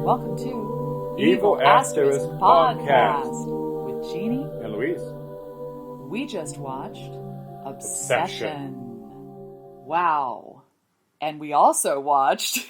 Welcome to EVIL Asterisk Podcast with Jeannie and Louise. We just watched Obsession. Wow. And we also watched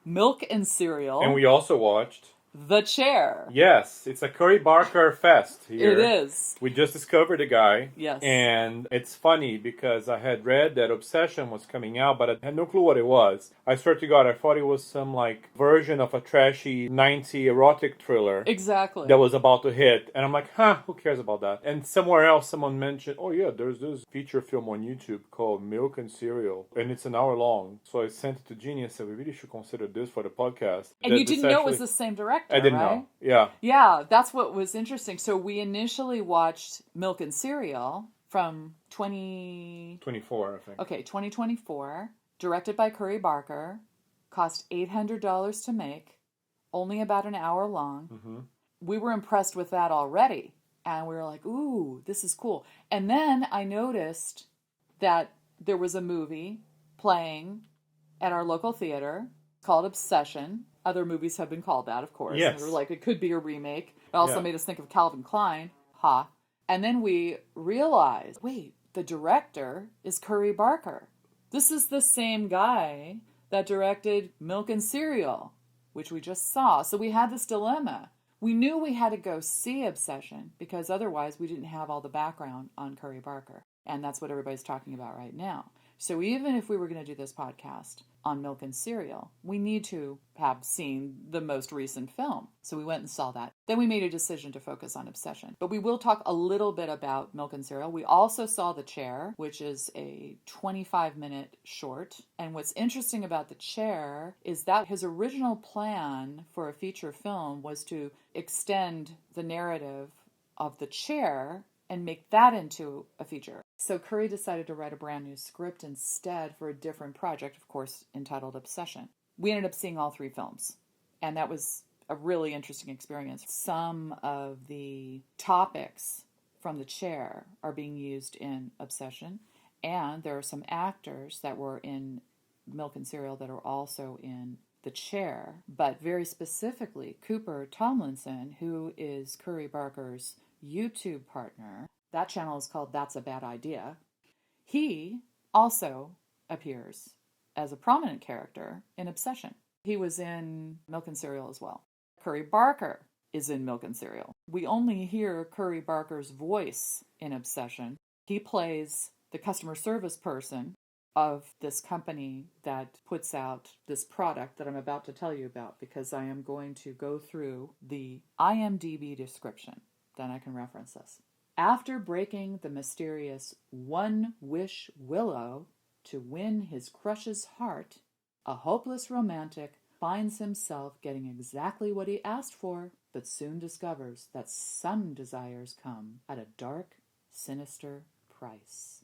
Milk and Cereal. And we also watched The Chair. Yes, it's a Curry Barker fest here. It is. We just discovered a guy. Yes. And it's funny because I had read that Obsession was coming out, but I had no clue what it was. I swear to God, I thought it was some like version of a trashy 90s erotic thriller. Exactly. That was about to hit. And I'm like, who cares about that? And somewhere else someone mentioned, oh yeah, there's this feature film on YouTube called Milk and Cereal. And it's an hour long. So I sent it to Jeannie and said, we really should consider this for the podcast. And you didn't know it was the same director. I didn't know. Yeah. Yeah, that's what was interesting. So we initially watched Milk and Cereal from 2024, I think. Okay, 2024, directed by Curry Barker, cost $800 to make, only about an hour long. Mm-hmm. We were impressed with that already, and we were like, ooh, this is cool. And then I noticed that there was a movie playing at our local theater called Obsession. Other movies have been called that, of course. Yes. And we were like, it could be a remake. It also made us think of Calvin Klein. Ha. And then we realized, wait, the director is Curry Barker. This is the same guy that directed Milk and Cereal, which we just saw. So we had this dilemma. We knew we had to go see Obsession because otherwise we didn't have all the background on Curry Barker. And that's what everybody's talking about right now. So even if we were going to do this podcast on Milk and Cereal, we need to have seen the most recent film. So we went and saw that. Then we made a decision to focus on Obsession. But we will talk a little bit about Milk and Cereal. We also saw The Chair, which is a 25-minute short. And what's interesting about The Chair is that his original plan for a feature film was to extend the narrative of The Chair and make that into a feature. So Curry decided to write a brand new script instead for a different project, of course, entitled Obsession. We ended up seeing all three films, and that was a really interesting experience. Some of the topics from The Chair are being used in Obsession, and there are some actors that were in Milk and Cereal that are also in The Chair, but very specifically, Cooper Tomlinson, who is Curry Barker's YouTube partner, that channel is called That's a Bad Idea. He also appears as a prominent character in Obsession. He was in Milk and Cereal as well. Curry Barker is in Milk and Cereal. We only hear Curry Barker's voice in Obsession. He plays the customer service person of this company that puts out this product that I'm about to tell you about because I am going to go through the IMDb description. Then I can reference this. After breaking the mysterious one-wish willow to win his crush's heart, a hopeless romantic finds himself getting exactly what he asked for, but soon discovers that some desires come at a dark, sinister price.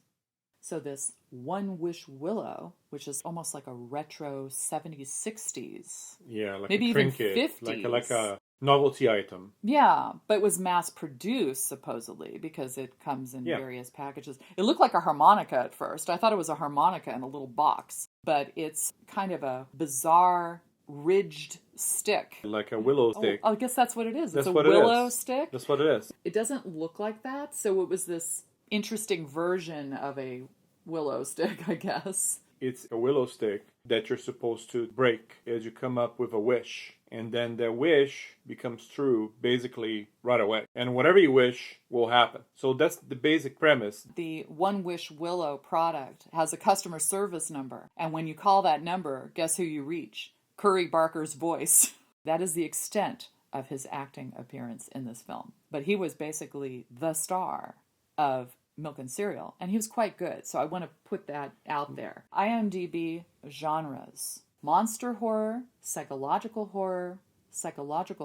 So this one-wish willow, which is almost like a retro 70s, 60s. Yeah, like maybe a trinket, even 50s. like a novelty item. Yeah, but it was mass-produced, supposedly, because it comes in various packages. It looked like a harmonica at first. I thought it was a harmonica in a little box, but it's kind of a bizarre, ridged stick. Like a willow stick. Oh, I guess that's what it is. That's it's a what willow it is. stick. That's what it is. It doesn't look like that, so it was this interesting version of a willow stick, I guess. It's a willow stick that you're supposed to break as you come up with a wish. And then the wish becomes true basically right away. And whatever you wish will happen. So that's the basic premise. The One Wish Willow product has a customer service number. And when you call that number, guess who you reach? Curry Barker's voice. That is the extent of his acting appearance in this film. But he was basically the star of Milk and Cereal. And he was quite good. So I want to put that out there. IMDb genres. Monster horror, psychological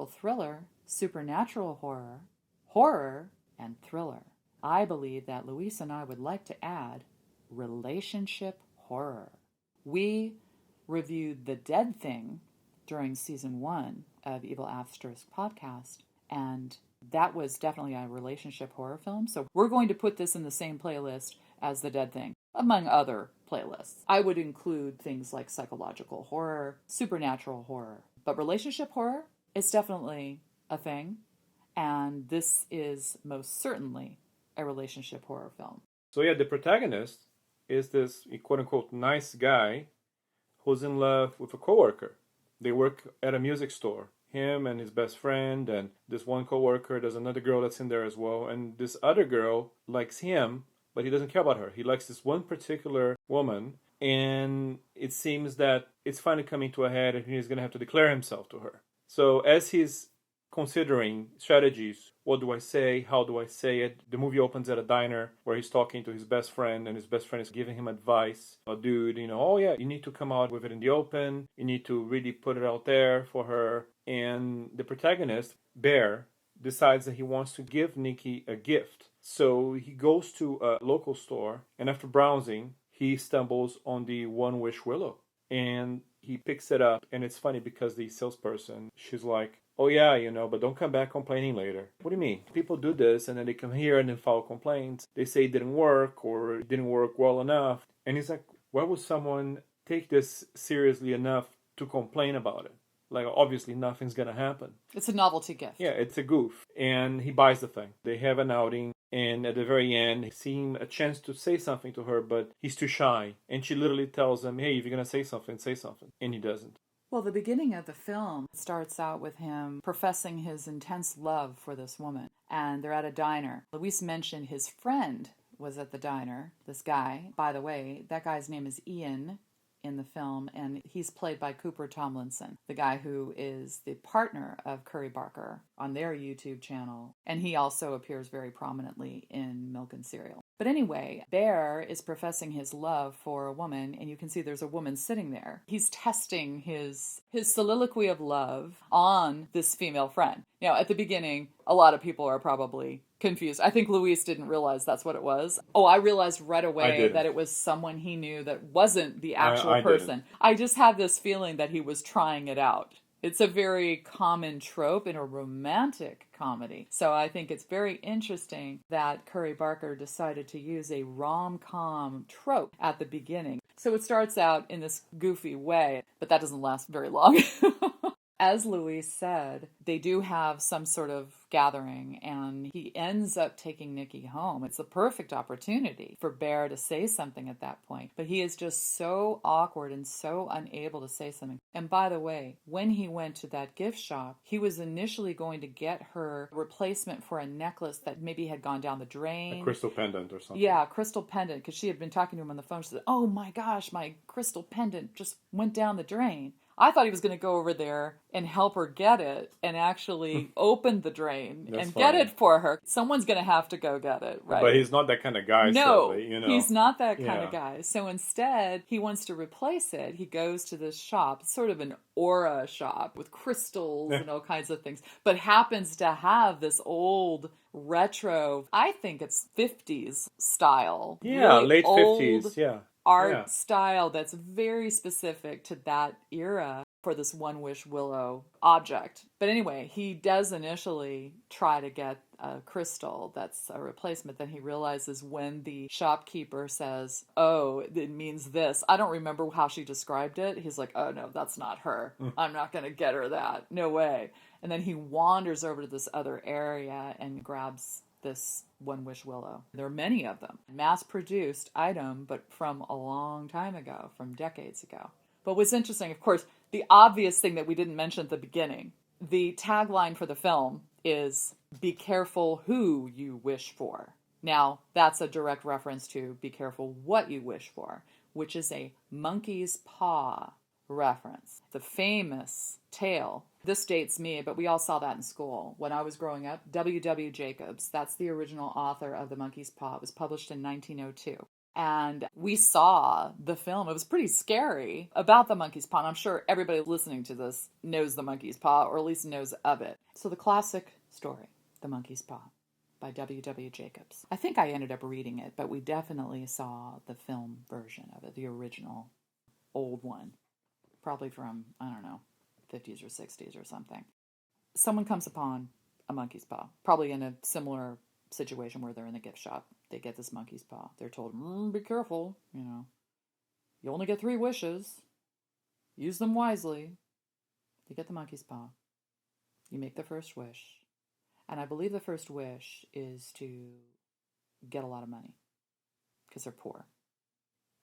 thriller, supernatural horror, horror, and thriller. I believe that Luis and I would like to add relationship horror. We reviewed The Dead Thing during season 1 of EVIL Asterisk Podcast, and that was definitely a relationship horror film. So we're going to put this in the same playlist as The Dead Thing, among other playlists. I would include things like psychological horror, supernatural horror, But relationship horror is definitely a thing, and this is most certainly a relationship horror film. So yeah, the protagonist is this quote-unquote nice guy who's in love with a coworker. They work at a music store. Him and his best friend and this one coworker. There's another girl that's in there as well. And this other girl likes him, but he doesn't care about her. He likes this one particular woman. And it seems that it's finally coming to a head and he's going to have to declare himself to her. So as he's considering strategies, what do I say? How do I say it? The movie opens at a diner where he's talking to his best friend and his best friend is giving him advice. Oh, dude, oh yeah, you need to come out with it in the open. You need to really put it out there for her. And the protagonist, Bear, decides that he wants to give Nikki a gift. So he goes to a local store and after browsing, he stumbles on the One Wish Willow. And he picks it up and it's funny because the salesperson, she's like, oh yeah, but don't come back complaining later. What do you mean? People do this and then they come here and then file complaints. They say it didn't work or it didn't work well enough. And he's like, why would someone take this seriously enough to complain about it? Like, obviously nothing's going to happen. It's a novelty gift. Yeah, it's a goof. And he buys the thing. They have an outing. And at the very end, he sees a chance to say something to her, but he's too shy. And she literally tells him, hey, if you're going to say something, say something. And he doesn't. Well, the beginning of the film starts out with him professing his intense love for this woman. And they're at a diner. Luis mentioned his friend was at the diner, this guy. By the way, that guy's name is Ian in the film, and he's played by Cooper Tomlinson, the guy who is the partner of Curry Barker on their YouTube channel. And he also appears very prominently in Milk and Cereal. But anyway, Bear is professing his love for a woman, and you can see there's a woman sitting there. He's testing his soliloquy of love on this female friend. Now, at the beginning, a lot of people are probably confused. I think Luis didn't realize that's what it was. Oh, I realized right away that it was someone he knew that wasn't the actual person. Didn't. I just had this feeling that he was trying it out. It's a very common trope in a romantic comedy. So I think it's very interesting that Curry Barker decided to use a rom-com trope at the beginning. So it starts out in this goofy way, but that doesn't last very long. As Luis said, they do have some sort of gathering, and he ends up taking Nikki home. It's a perfect opportunity for Bear to say something at that point, but he is just so awkward and so unable to say something. And by the way, when he went to that gift shop, he was initially going to get her replacement for a necklace that maybe had gone down the drain. A crystal pendant or something. Yeah, a crystal pendant, because she had been talking to him on the phone. She said, oh my gosh, my crystal pendant just went down the drain. I thought he was going to go over there and help her get it and actually open the drain and get it for her. Someone's going to have to go get it, right? But he's not that kind of guy, no, sadly, he's not that kind of guy. So instead, he wants to replace it. He goes to this shop, sort of an aura shop with crystals and all kinds of things, but happens to have this old retro, I think it's 50s style. Yeah, really late old 50s, art style that's very specific to that era for this One Wish Willow object. But anyway, he does initially try to get a crystal that's a replacement. Then he realizes when the shopkeeper says, oh, it means this. I don't remember how she described it. He's like, oh no, that's not her. I'm not going to get her that. No way. And then he wanders over to this other area and grabs this One Wish Willow. There are many of them. Mass-produced item, but from a long time ago, from decades ago. But what's interesting, of course, the obvious thing that we didn't mention at the beginning, the tagline for the film is, be careful who you wish for. Now, that's a direct reference to be careful what you wish for, which is a monkey's paw reference. The famous tale. This dates me, but we all saw that in school. When I was growing up, W.W. Jacobs, that's the original author of The Monkey's Paw. It was published in 1902. And we saw the film. It was pretty scary about the monkey's paw. And I'm sure everybody listening to this knows the monkey's paw, or at least knows of it. So the classic story, The Monkey's Paw, by W.W. Jacobs. I think I ended up reading it, but we definitely saw the film version of it, the original old one. Probably from, I don't know, 50s or 60s or something. Someone comes upon a monkey's paw, probably in a similar situation where they're in the gift shop. They get this monkey's paw. They're told, be careful, you only get 3 wishes. Use them wisely. You get the monkey's paw. You make the first wish. And I believe the first wish is to get a lot of money because they're poor.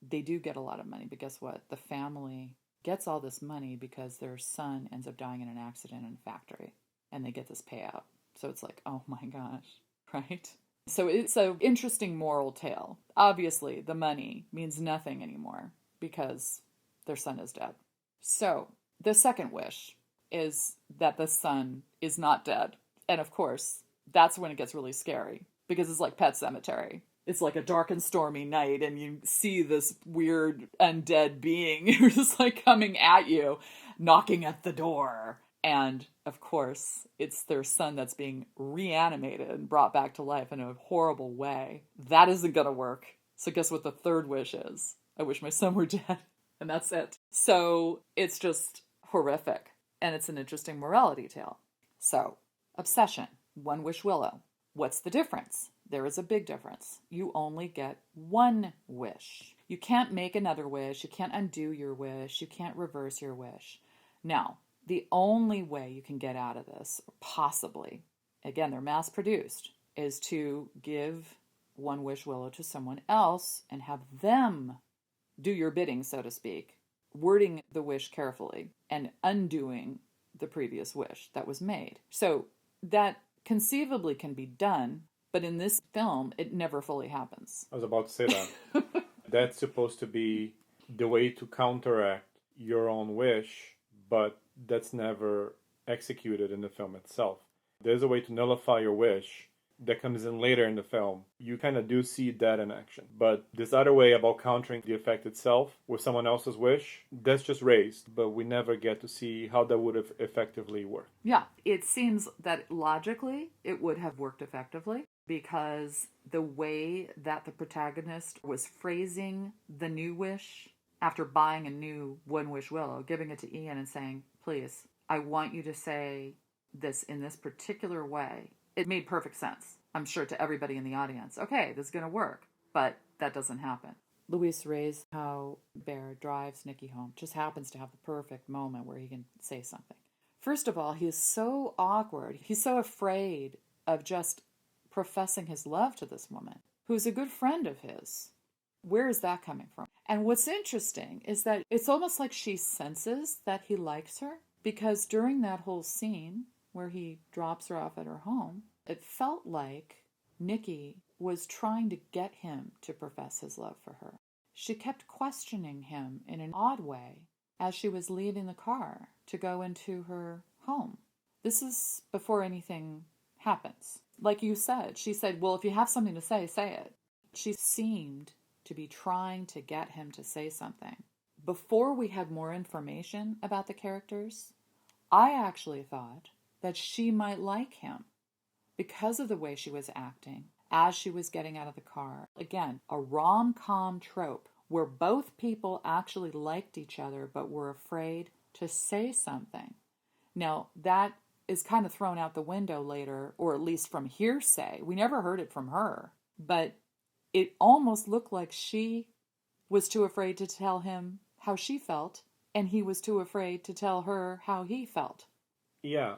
They do get a lot of money, but guess what? The family gets all this money because their son ends up dying in an accident in a factory, and they get this payout. So it's like, oh my gosh, right? So it's an interesting moral tale. Obviously, the money means nothing anymore because their son is dead. So the second wish is that the son is not dead. And of course, that's when it gets really scary because it's like Pet Sematary. It's like a dark and stormy night and you see this weird undead being who's just like coming at you, knocking at the door. And of course, it's their son that's being reanimated and brought back to life in a horrible way. That isn't going to work. So guess what the third wish is? I wish my son were dead. And that's it. So it's just horrific. And it's an interesting morality tale. So, obsession, one wish willow. What's the difference? There is a big difference. You only get one wish. You can't make another wish. You can't undo your wish. You can't reverse your wish. Now, the only way you can get out of this, possibly, again, they're mass produced, is to give one wish willow to someone else and have them do your bidding, so to speak, wording the wish carefully and undoing the previous wish that was made. So that conceivably can be done, but in this film, it never fully happens. I was about to say that. That's supposed to be the way to counteract your own wish, but that's never executed in the film itself. There's a way to nullify your wish that comes in later in the film. You kind of do see that in action. But this other way about countering the effect itself with someone else's wish, that's just raised, but we never get to see how that would have effectively worked. Yeah, it seems that logically it would have worked effectively because the way that the protagonist was phrasing the new wish after buying a new one wish willow, giving it to Ian and saying, please, I want you to say this in this particular way. It made perfect sense, I'm sure, to everybody in the audience. Okay, this is going to work. But that doesn't happen. Luis raised how Bear drives Nikki home. Just happens to have the perfect moment where he can say something. First of all, he is so awkward. He's so afraid of just professing his love to this woman, who's a good friend of his. Where is that coming from? And what's interesting is that it's almost like she senses that he likes her, because during that whole scene where he drops her off at her home, it felt like Nikki was trying to get him to profess his love for her. She kept questioning him in an odd way as she was leaving the car to go into her home. This is before anything happens. Like you said, she said, well, if you have something to say, say it. She seemed to be trying to get him to say something. Before we had more information about the characters, I actually thought that she might like him because of the way she was acting as she was getting out of the car. Again, a rom-com trope where both people actually liked each other but were afraid to say something. Now, that is kind of thrown out the window later, or at least from hearsay. We never heard it from her, but it almost looked like she was too afraid to tell him how she felt, and he was too afraid to tell her how he felt. Yeah.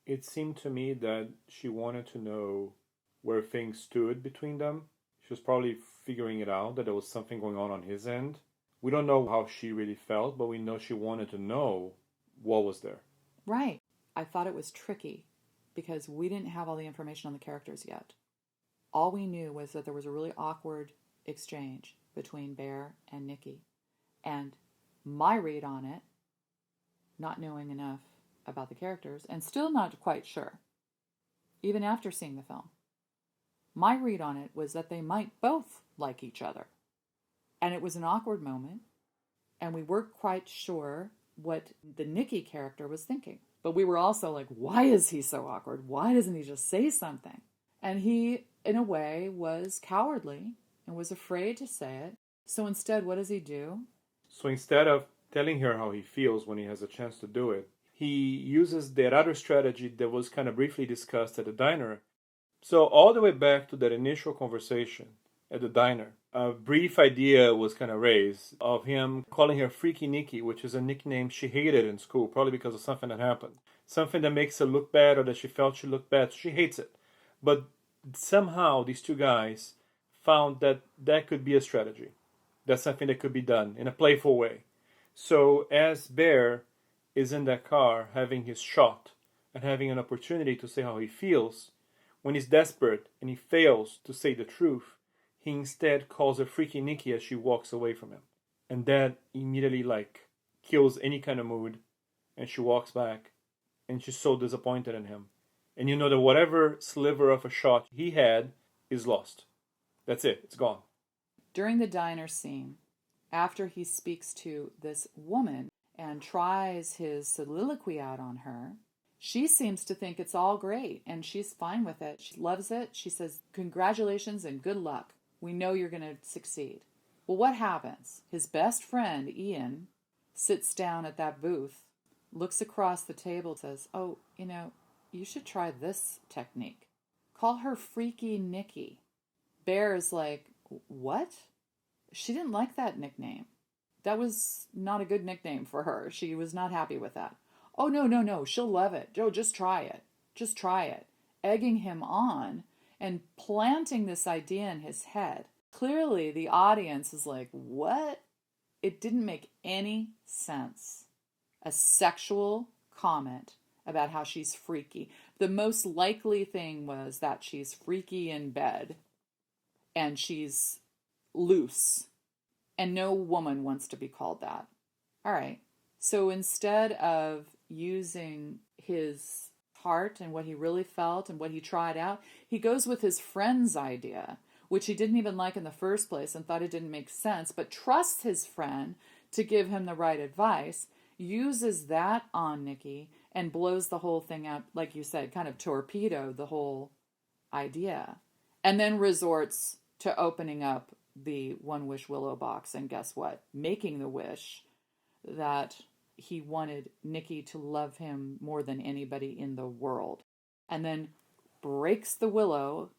It seemed to me that she wanted to know where things stood between them. She was probably figuring it out, that there was something going on his end. We don't know how she really felt, but we know she wanted to know what was there. Right. I thought it was tricky because we didn't have all the information on the characters yet. All we knew was that there was a really awkward exchange between Bear and Nikki. And my read on it, not knowing enough about the characters, and still not quite sure, even after seeing the film. My read on it was that they might both like each other. And it was an awkward moment, and we weren't quite sure what the Nikki character was thinking. But we were also like, why is he so awkward? Why doesn't he just say something? And he, in a way, was cowardly and was afraid to say it. So instead, what does he do? So instead of telling her how he feels when he has a chance to do it, he uses that other strategy that was kind of briefly discussed at the diner. So all the way back to that initial conversation, at the diner. A brief idea was kind of raised of him calling her Freaky Nikki, which is a nickname she hated in school, probably because of something that happened. Something that makes her look bad or that she felt she looked bad. She hates it. But somehow these two guys found that that could be a strategy. That's something that could be done in a playful way. So as Bear is in that car having his shot and having an opportunity to say how he feels, when he's desperate and he fails to say the truth, he instead calls her Freaky Nikki as she walks away from him. And that immediately kills any kind of mood, and she walks back and she's so disappointed in him. And you know that whatever sliver of a shot he had is lost. That's it. It's gone. During the diner scene, after he speaks to this woman and tries his soliloquy out on her, she seems to think it's all great and she's fine with it. She loves it. She says, "Congratulations and good luck. We know you're going to succeed." Well, what happens? His best friend, Ian, sits down at that booth, looks across the table, says, "Oh, you should try this technique. Call her Freaky Nikki." Bear is like, "What?" She didn't like that nickname. That was not a good nickname for her. She was not happy with that. "Oh, no, she'll love it. Joe, just try it. Just try it." Egging him on and planting this idea in his head. Clearly, the audience is like, what? It didn't make any sense. A sexual comment about how she's freaky. The most likely thing was that she's freaky in bed and she's loose. And no woman wants to be called that. All right. So instead of using his heart and what he really felt and what he tried out, he goes with his friend's idea, which he didn't even like in the first place and thought it didn't make sense, but trusts his friend to give him the right advice, uses that on Nikki and blows the whole thing up, like you said, kind of torpedo the whole idea, and then resorts to opening up the One Wish Willow box, and guess what? Making the wish that he wanted Nikki to love him more than anybody in the world. And then breaks the willow,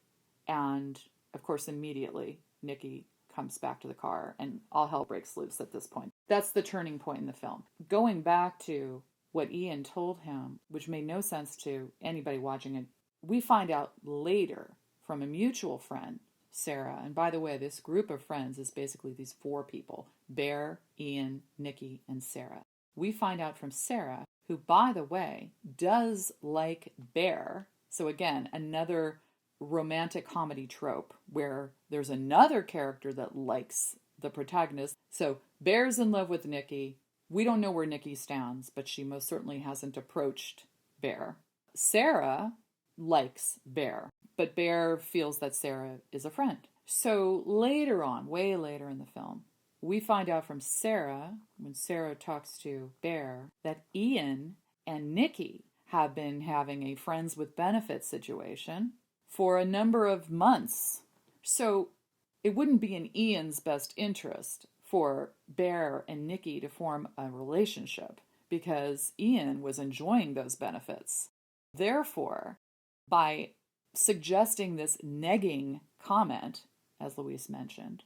and of course immediately Nikki comes back to the car and all hell breaks loose at this point. That's the turning point in the film. Going back to what Ian told him, which made no sense to anybody watching it, we find out later from a mutual friend, Sarah. And by the way, this group of friends is basically these four people: Bear, Ian, Nikki, and Sarah. We find out from Sarah, who, by the way, does like Bear. So again, another romantic comedy trope where there's another character that likes the protagonist. So Bear's in love with Nikki. We don't know where Nikki stands, but she most certainly hasn't approached Bear. Sarah likes Bear, but Bear feels that Sarah is a friend. So later on, way later in the film, we find out from Sarah, when Sarah talks to Bear, that Ian and Nikki have been having a friends with benefits situation for a number of months. So it wouldn't be in Ian's best interest for Bear and Nikki to form a relationship because Ian was enjoying those benefits. Therefore, by suggesting this negging comment, as Louise mentioned,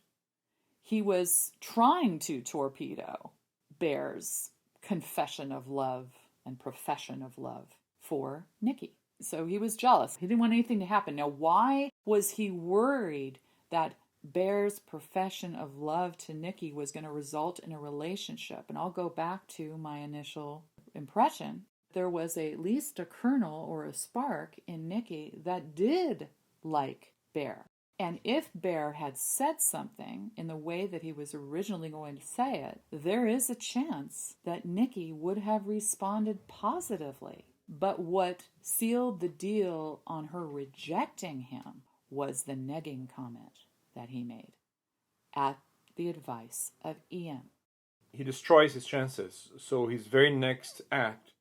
he was trying to torpedo Bear's confession of love and profession of love for Nikki. So he was jealous. He didn't want anything to happen. Now, why was he worried that Bear's profession of love to Nikki was going to result in a relationship? And I'll go back to my initial impression. There was at least a kernel or a spark in Nikki that did like Bear. And if Bear had said something in the way that he was originally going to say it, there is a chance that Nikki would have responded positively. But what sealed the deal on her rejecting him was the negging comment that he made at the advice of Ian. He destroys his chances, so his very next act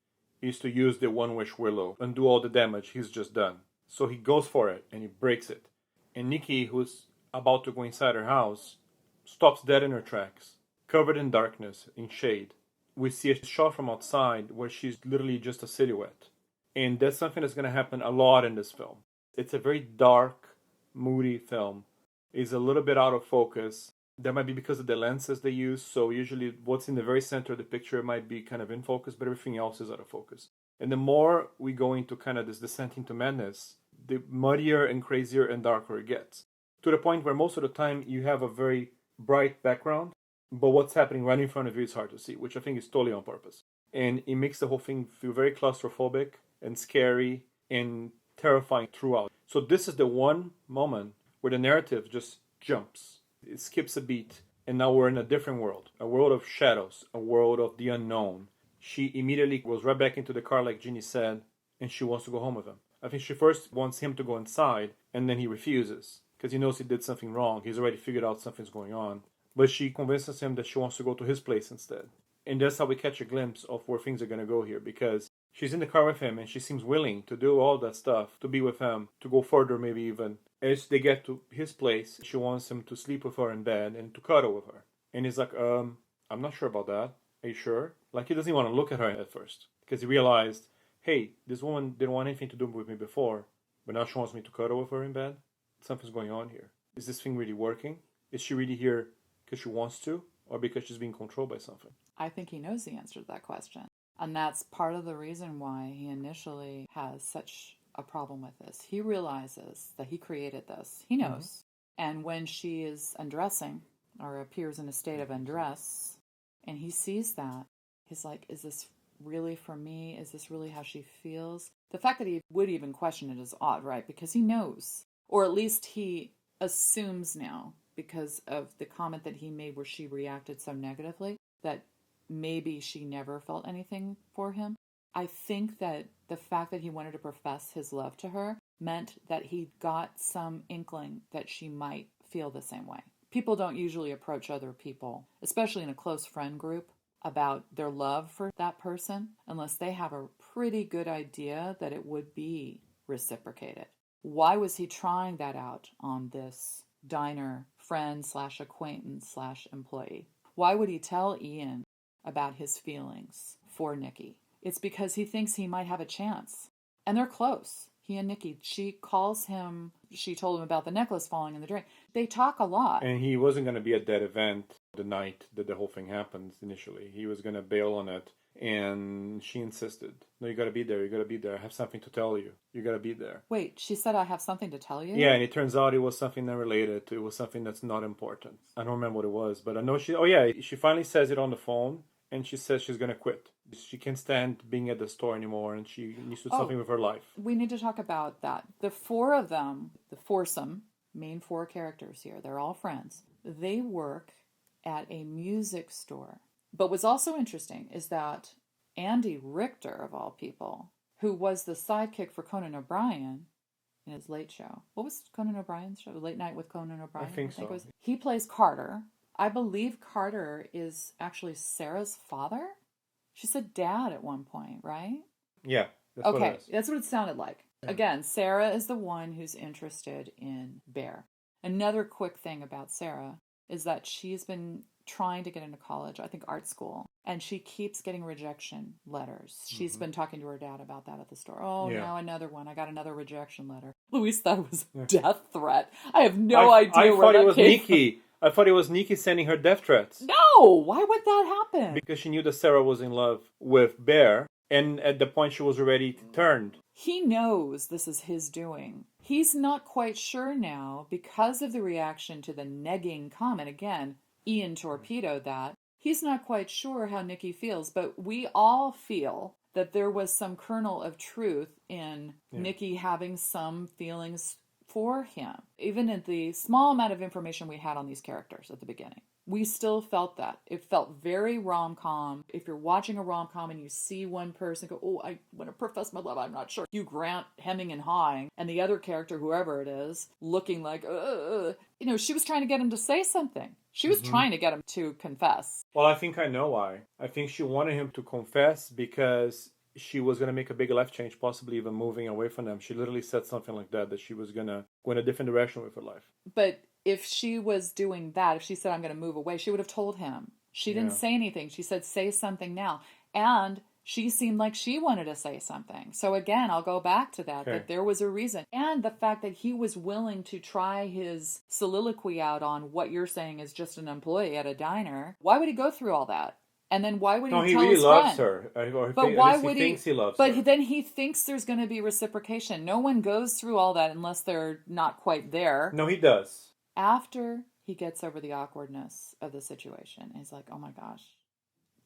is to use the One Wish Willow and do all the damage he's just done. So he goes for it and he breaks it. And Nikki, who's about to go inside her house, stops dead in her tracks, covered in darkness, in shade. We see a shot from outside where she's literally just a silhouette. And that's something that's going to happen a lot in this film. It's a very dark, moody film. is a little bit out of focus. That might be because of the lenses they use. So usually what's in the very center of the picture might be kind of in focus, but everything else is out of focus. And the more we go into kind of this descent into madness, the muddier and crazier and darker it gets. To the point where most of the time you have a very bright background, but what's happening right in front of you is hard to see, which I think is totally on purpose. And it makes the whole thing feel very claustrophobic and scary and terrifying throughout. So this is the one moment where the narrative just jumps. It skips a beat, and now we're in a different world. A world of shadows, a world of the unknown. She immediately goes right back into the car, like Jeannie said, and she wants to go home with him. I think she first wants him to go inside, and then he refuses, because he knows he did something wrong. He's already figured out something's going on. But she convinces him that she wants to go to his place instead. And that's how we catch a glimpse of where things are going to go here, because she's in the car with him, and she seems willing to do all that stuff, to be with him, to go further maybe even. As they get to his place, she wants him to sleep with her in bed and to cuddle with her. And he's like, I'm not sure about that. Are you sure? Like, he doesn't even want to look at her at first, because he realized, hey, this woman didn't want anything to do with me before, but now she wants me to cuddle with her in bed. Something's going on here. Is this thing really working? Is she really here because she wants to, or because she's being controlled by something? I think he knows the answer to that question. And that's part of the reason why he initially has such a problem with this. He realizes that he created this. He knows. Mm-hmm. And when she is undressing, or appears in a state of undress, and he sees that, he's like, is this really for me? Is this really how she feels? The fact that he would even question it is odd, right? Because he knows. Or at least he assumes now, because of the comment that he made where she reacted so negatively, that maybe she never felt anything for him. I think that the fact that he wanted to profess his love to her meant that he got some inkling that she might feel the same way. People don't usually approach other people, especially in a close friend group, about their love for that person unless they have a pretty good idea that it would be reciprocated. Why was he trying that out on this diner friend / acquaintance / employee? Why would he tell Ian about his feelings for Nikki? It's because he thinks he might have a chance. And they're close. He and Nikki. She calls him, she told him about the necklace falling in the drain. They talk a lot. And he wasn't going to be at that event the night that the whole thing happens initially. He was going to bail on it. And she insisted, no, you got to be there. You got to be there. I have something to tell you. You got to be there. Wait, she said, I have something to tell you? Yeah, and it turns out it was something unrelated. It was something that's not important. I don't remember what it was, but I know she finally says it on the phone, and she says she's going to quit. She can't stand being at the store anymore, and she needs to do something with her life. We need to talk about that. The four of them, the foursome, main four characters here, they're all friends. They work at a music store. But what's also interesting is that Andy Richter, of all people, who was the sidekick for Conan O'Brien in his late show. What was Conan O'Brien's show? Late Night with Conan O'Brien? I think so. He plays Carter. I believe Carter is actually Sarah's father. She said dad at one point, right? Yeah. That's okay, what it is. That's what it sounded like. Yeah. Again, Sarah is the one who's interested in Bear. Another quick thing about Sarah is that she's been trying to get into college, I think art school, and she keeps getting rejection letters. She's been talking to her dad about that at the store. Now another one. I got another rejection letter. Luis thought it was a death threat. I have no idea where that came from. I thought it was Nikki sending her death threats. No! Why would that happen? Because she knew that Sarah was in love with Bear, and at the point she was already turned. He knows this is his doing. He's not quite sure now because of the reaction to the negging comment. Again, Ian torpedoed that. He's not quite sure how Nikki feels, but we all feel that there was some kernel of truth in Nikki having some feelings for him. Even in the small amount of information we had on these characters at the beginning, we still felt that. It felt very rom-com. If you're watching a rom-com and you see one person go, oh, I want to profess my love, I'm not sure. Hugh Grant hemming and hawing, and the other character, whoever it is, looking like, she was trying to get him to say something. She was trying to get him to confess. Well, I think I know why. I think she wanted him to confess because she was going to make a big life change, possibly even moving away from them. She literally said something like that she was going to go in a different direction with her life. But if she was doing that, if she said, I'm going to move away, she would have told him. She didn't say anything. She said, say something now. And She seemed like she wanted to say something. So again, I'll go back to that, that there was a reason. And the fact that he was willing to try his soliloquy out on what you're saying is just an employee at a diner. Why would he go through all that? And then why would he tell his friend? No, he really loves her. But why would he? Thinks he loves her. But then he thinks there's going to be reciprocation. No one goes through all that unless they're not quite there. No, he does. After he gets over the awkwardness of the situation, he's like, oh my gosh,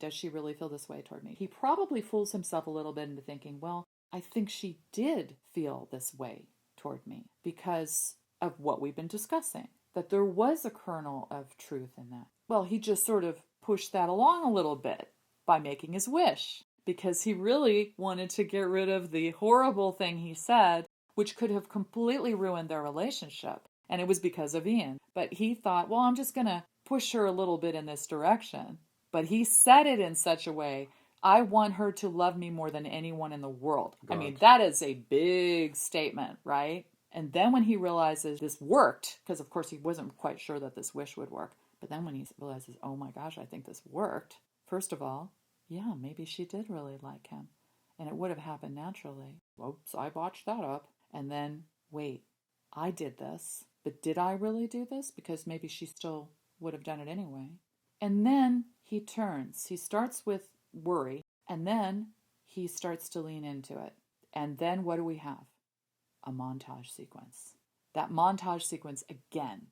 does she really feel this way toward me? He probably fools himself a little bit into thinking, well, I think she did feel this way toward me because of what we've been discussing, that there was a kernel of truth in that. Well, he just sort of pushed that along a little bit by making his wish because he really wanted to get rid of the horrible thing he said, which could have completely ruined their relationship. And it was because of Ian. But he thought, well, I'm just going to push her a little bit in this direction. But he said it in such a way, I want her to love me more than anyone in the world. God. I mean, that is a big statement, right? And then when he realizes this worked, because of course he wasn't quite sure that this wish would work, but then when he realizes, oh my gosh, I think this worked. First of all, yeah, maybe she did really like him. And it would have happened naturally. Oops, I botched that up. And then, wait, I did this. But did I really do this? Because maybe she still would have done it anyway. And then he turns. He starts with worry. And then he starts to lean into it. And then what do we have? A montage sequence. That montage sequence, again,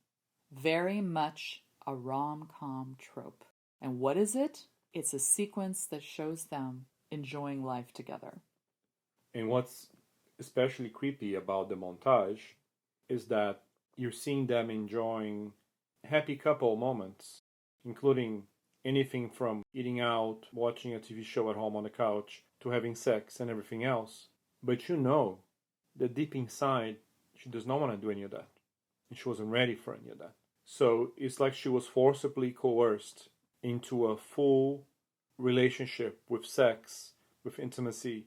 very much a rom-com trope. And what is it? It's a sequence that shows them enjoying life together. And what's especially creepy about the montage is that you're seeing them enjoying happy couple moments, including anything from eating out, watching a TV show at home on the couch, to having sex and everything else. But you know that deep inside, she does not want to do any of that. And she wasn't ready for any of that. So it's like she was forcibly coerced into a full relationship with sex, with intimacy,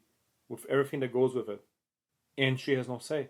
with everything that goes with it. And she has no say.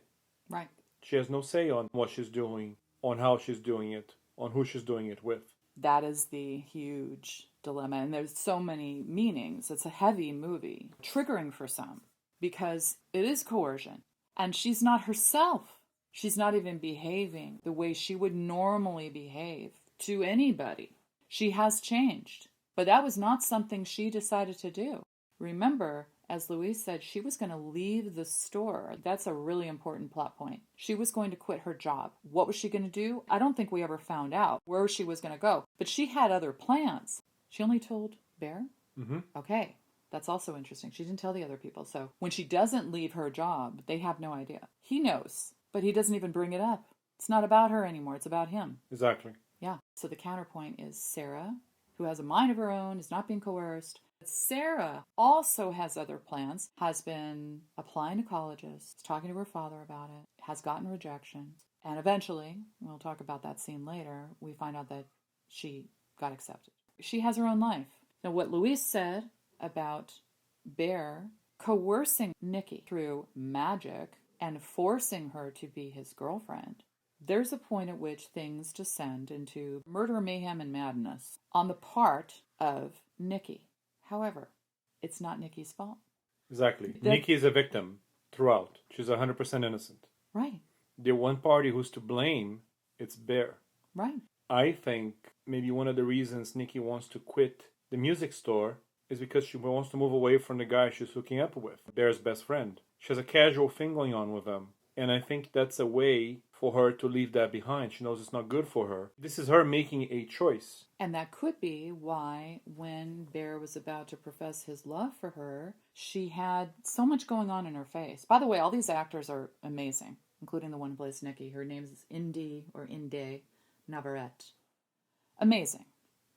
Right. She has no say on what she's doing, on how she's doing it, on who she's doing it with. That is the huge dilemma. And there's so many meanings. It's a heavy movie, triggering for some, because it is coercion. And she's not herself. She's not even behaving the way she would normally behave to anybody. She has changed. But that was not something she decided to do. Remember, as Louise said, she was going to leave the store. That's a really important plot point. She was going to quit her job. What was she going to do? I don't think we ever found out where she was going to go. But she had other plans. She only told Bear? Mm-hmm. Okay. That's also interesting. She didn't tell the other people. So when she doesn't leave her job, they have no idea. He knows, but he doesn't even bring it up. It's not about her anymore. It's about him. Exactly. Yeah. So the counterpoint is Sarah, who has a mind of her own, is not being coerced. Sarah also has other plans, has been applying to colleges, talking to her father about it, has gotten rejections. And eventually, we'll talk about that scene later, we find out that she got accepted. She has her own life. Now, what Louise said about Bear coercing Nikki through magic and forcing her to be his girlfriend, there's a point at which things descend into murder, mayhem, and madness on the part of Nikki. However, it's not Nikki's fault. Exactly. Nikki is a victim throughout. She's 100% innocent. Right. The one party who's to blame, it's Bear. Right. I think maybe one of the reasons Nikki wants to quit the music store is because she wants to move away from the guy she's hooking up with, Bear's best friend. She has a casual thing going on with him. And I think that's a way for her to leave that behind. She knows it's not good for her. This is her making a choice. And that could be why when Bear was about to profess his love for her, she had so much going on in her face. By the way, all these actors are amazing, including the one who plays Nikki. Her name is Inde Navarette. Amazing.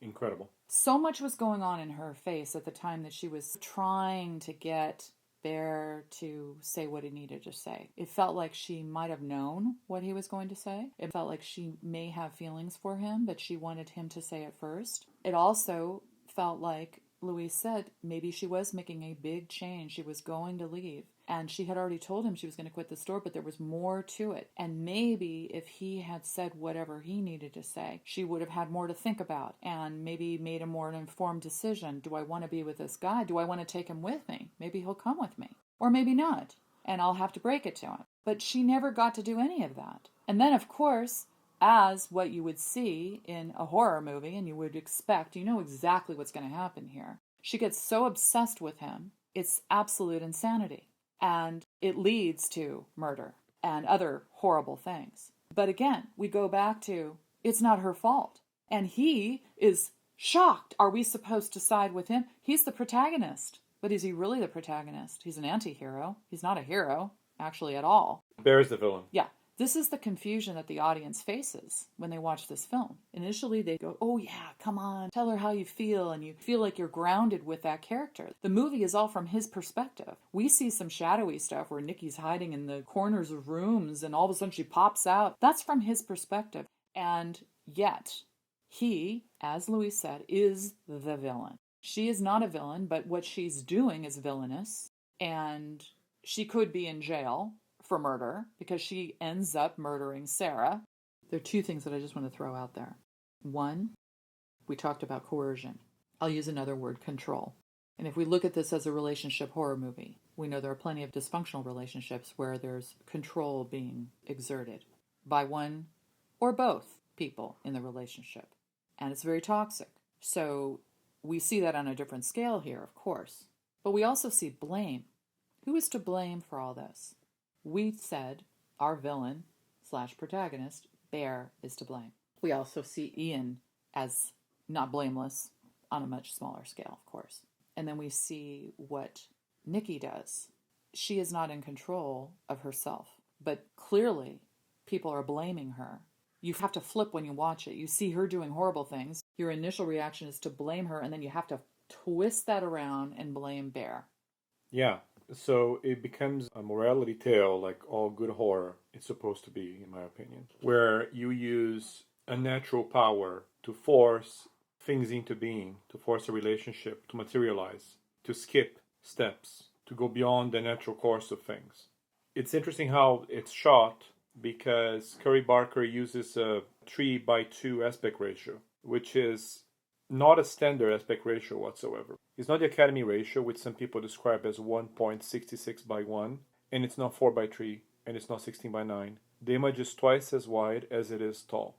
Incredible. So much was going on in her face at the time that she was trying to get Bear to say what he needed to say. It felt like she might have known what he was going to say. It felt like she may have feelings for him, but she wanted him to say it first. It also felt like Louise said maybe she was making a big change. She was going to leave. And she had already told him she was going to quit the store, but there was more to it. And maybe if he had said whatever he needed to say, she would have had more to think about and maybe made a more informed decision. Do I want to be with this guy? Do I want to take him with me? Maybe he'll come with me. Or maybe not. And I'll have to break it to him. But she never got to do any of that. And then, of course, as what you would see in a horror movie, and you would expect, you know exactly what's going to happen here. She gets so obsessed with him, it's absolute insanity. And it leads to murder and other horrible things. But again, we go back to, it's not her fault. And he is shocked. Are we supposed to side with him? He's the protagonist. But is he really the protagonist? He's an anti-hero. He's not a hero, actually, at all. Bear's the villain. Yeah. This is the confusion that the audience faces when they watch this film. Initially, they go, oh yeah, come on, tell her how you feel, and you feel like you're grounded with that character. The movie is all from his perspective. We see some shadowy stuff where Nikki's hiding in the corners of rooms, and all of a sudden she pops out. That's from his perspective. And yet, he, as Louise said, is the villain. She is not a villain, but what she's doing is villainous, and she could be in jail for murder because she ends up murdering Sarah. There are two things that I just want to throw out there. One, we talked about coercion. I'll use another word, control. And if we look at this as a relationship horror movie, we know there are plenty of dysfunctional relationships where there's control being exerted by one or both people in the relationship. And it's very toxic. So we see that on a different scale here, of course. But we also see blame. Who is to blame for all this? We said our villain / protagonist, Bear, is to blame. We also see Ian as not blameless on a much smaller scale, of course. And then we see what Nikki does. She is not in control of herself, but clearly people are blaming her. You have to flip when you watch it. You see her doing horrible things. Your initial reaction is to blame her, and then you have to twist that around and blame Bear. Yeah. So it becomes a morality tale like all good horror is supposed to be, in my opinion, where you use unnatural power to force things into being, to force a relationship to materialize, to skip steps, to go beyond the natural course of things. It's interesting how it's shot because Curry Barker uses a 3:2 aspect ratio, which is not a standard aspect ratio whatsoever. It's not the Academy ratio, which some people describe as 1.66:1, and it's not 4:3, and it's not 16:9. The image is twice as wide as it is tall.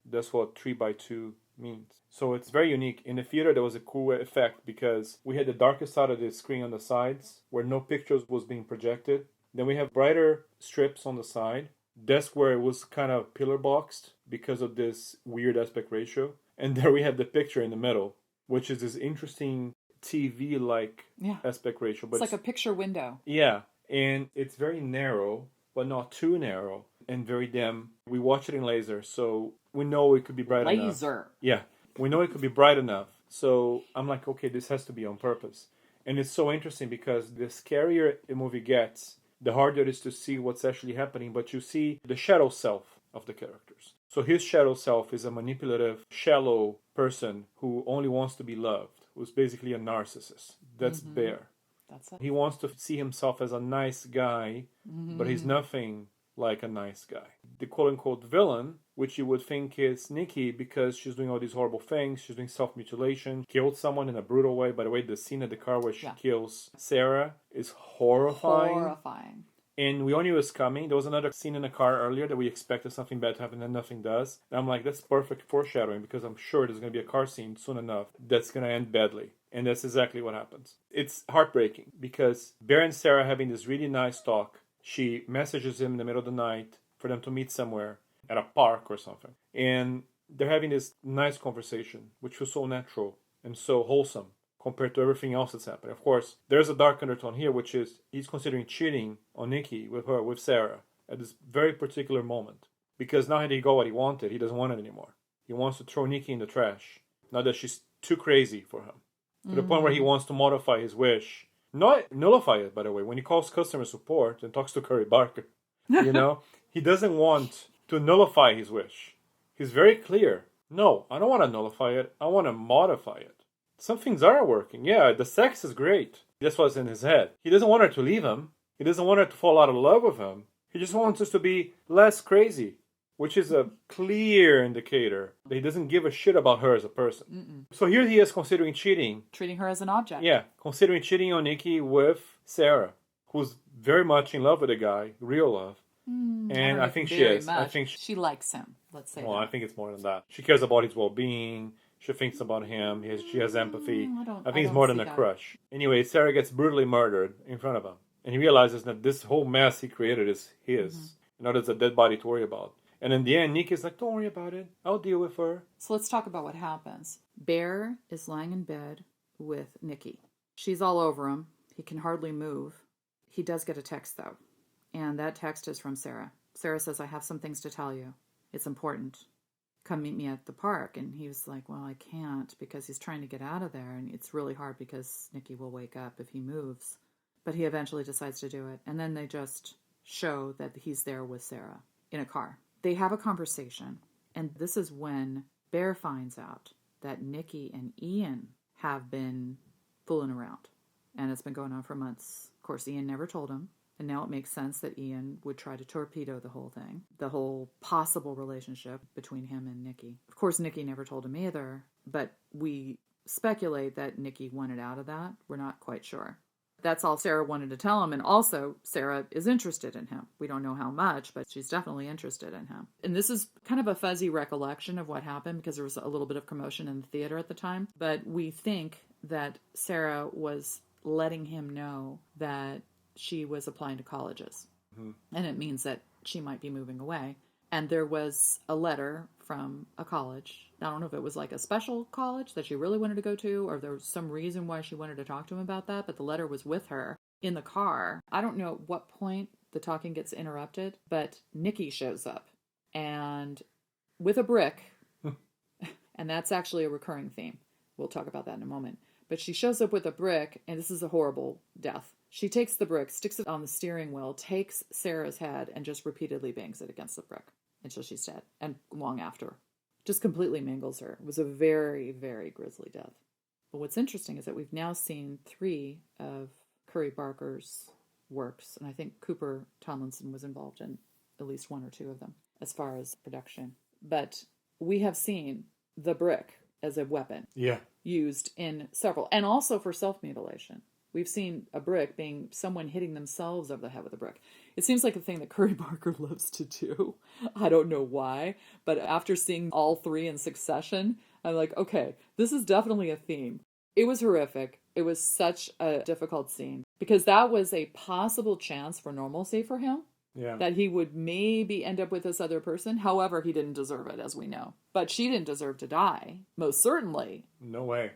That's what 3:2 means. So it's very unique. In the theater, there was a cool effect because we had the darkest side of the screen on the sides, where no pictures was being projected. Then we have brighter strips on the side. That's where it was kind of pillar boxed because of this weird aspect ratio. And there we have the picture in the middle, which is this interesting TV-like aspect ratio. But it's like a picture window. Yeah, and it's very narrow, but not too narrow, and very dim. We watch it in laser, so we know it could be bright enough. Laser. Yeah, we know it could be bright enough. So I'm like, okay, this has to be on purpose. And it's so interesting because the scarier a movie gets, the harder it is to see what's actually happening. But you see the shadow self of the characters. So his shadow self is a manipulative, shallow person who only wants to be loved, who's basically a narcissist. That's Bear. That's it. He wants to see himself as a nice guy, but he's nothing like a nice guy. The quote-unquote villain, which you would think is Nikki because she's doing all these horrible things, she's doing self-mutilation, killed someone in a brutal way. By the way, the scene at the car where she kills Sarah is horrifying. Horrifying. And we all knew it was coming. There was another scene in the car earlier that we expected something bad to happen and nothing does. And I'm like, that's perfect foreshadowing because I'm sure there's going to be a car scene soon enough that's going to end badly. And that's exactly what happens. It's heartbreaking because Bear and Sarah having this really nice talk. She messages him in the middle of the night for them to meet somewhere at a park or something. And they're having this nice conversation, which was so natural and so wholesome compared to everything else that's happening. Of course, there's a dark undertone here, which is he's considering cheating on Nikki with Sarah at this very particular moment. Because now that he got what he wanted, he doesn't want it anymore. He wants to throw Nikki in the trash. Now that she's too crazy for him. To the point where he wants to modify his wish. Not nullify it, by the way. When he calls customer support and talks to Curry Barker, he doesn't want to nullify his wish. He's very clear. No, I don't want to nullify it. I want to modify it. Some things are working. Yeah, the sex is great. That's what's in his head. He doesn't want her to leave him. He doesn't want her to fall out of love with him. He just wants us to be less crazy, which is a clear indicator that he doesn't give a shit about her as a person. So here he is considering cheating. Treating her as an object. Yeah, considering cheating on Nikki with Sarah, who's very much in love with the guy, real love. And I think she is. Much. I think she likes him. Let's say well, that. I think it's more than that. She cares about his well-being. She thinks about him. She has empathy. I think it's more than a crush. Anyway, Sarah gets brutally murdered in front of him. And he realizes that this whole mess he created is his. Now there's a dead body to worry about. And in the end, Nikki's like, don't worry about it. I'll deal with her. So let's talk about what happens. Bear is lying in bed with Nikki. She's all over him. He can hardly move. He does get a text, though. And that text is from Sarah. Sarah says, I have some things to tell you. It's important. Come meet me at the park. And he was like, well, I can't, because he's trying to get out of there. And it's really hard because Nikki will wake up if he moves. But he eventually decides to do it. And then they just show that he's there with Sarah in a car. They have a conversation. And this is when Bear finds out that Nikki and Ian have been fooling around. And it's been going on for months. Of course, Ian never told him. And now it makes sense that Ian would try to torpedo the whole thing, the whole possible relationship between him and Nikki. Of course, Nikki never told him either, but we speculate that Nikki wanted out of that. We're not quite sure. That's all Sarah wanted to tell him, and also Sarah is interested in him. We don't know how much, but she's definitely interested in him. And this is kind of a fuzzy recollection of what happened because there was a little bit of commotion in the theater at the time, but we think that Sarah was letting him know that she was applying to colleges. And it means that she might be moving away. And there was a letter from a college. I don't know if it was like a special college that she really wanted to go to, or there was some reason why she wanted to talk to him about that, but the letter was with her in the car. I don't know at what point the talking gets interrupted, but Nikki shows up and with a brick, and that's actually a recurring theme. We'll talk about that in a moment. But she shows up with a brick, and this is a horrible death. She takes the brick, sticks it on the steering wheel, takes Sarah's head, and just repeatedly bangs it against the brick until she's dead, and long after. Just completely mangles her. It was a very, very grisly death. But what's interesting is that we've now seen 3 of Curry Barker's works, and I think Cooper Tomlinson was involved in at least 1 or 2 of them as far as production. But we have seen the brick as a weapon used in several, and also for self-mutilation. We've seen a brick being someone hitting themselves over the head with a brick. It seems like a thing that Curry Barker loves to do. I don't know why, but after seeing all 3 in succession, I'm like, okay, this is definitely a theme. It was horrific. It was such a difficult scene because that was a possible chance for normalcy for him. Yeah. That he would maybe end up with this other person. However, he didn't deserve it, as we know. But she didn't deserve to die. Most certainly. No way.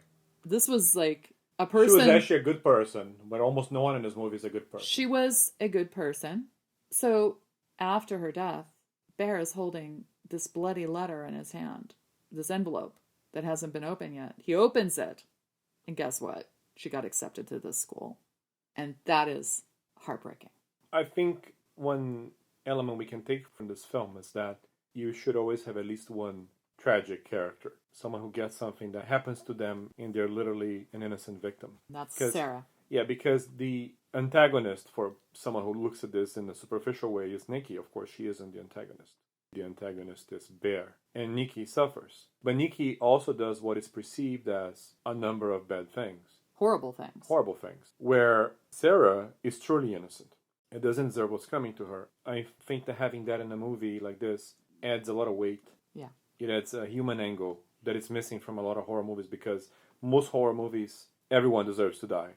This was like a person. She was actually a good person, but almost no one in this movie is a good person. She was a good person. So after her death, Bear is holding this bloody letter in his hand. This envelope that hasn't been opened yet. He opens it. And guess what? She got accepted to this school. And that is heartbreaking. I think one element we can take from this film is that you should always have at least one tragic character. Someone who gets something that happens to them and they're literally an innocent victim. That's Sarah. Yeah, because the antagonist for someone who looks at this in a superficial way is Nikki. Of course, she isn't the antagonist. The antagonist is Bear. And Nikki suffers. But Nikki also does what is perceived as a number of bad things. Horrible things. Horrible things. Where Sarah is truly innocent. It doesn't deserve what's coming to her. I think that having that in a movie like this adds a lot of weight. Yeah. It adds a human angle that is missing from a lot of horror movies because most horror movies, everyone deserves to die.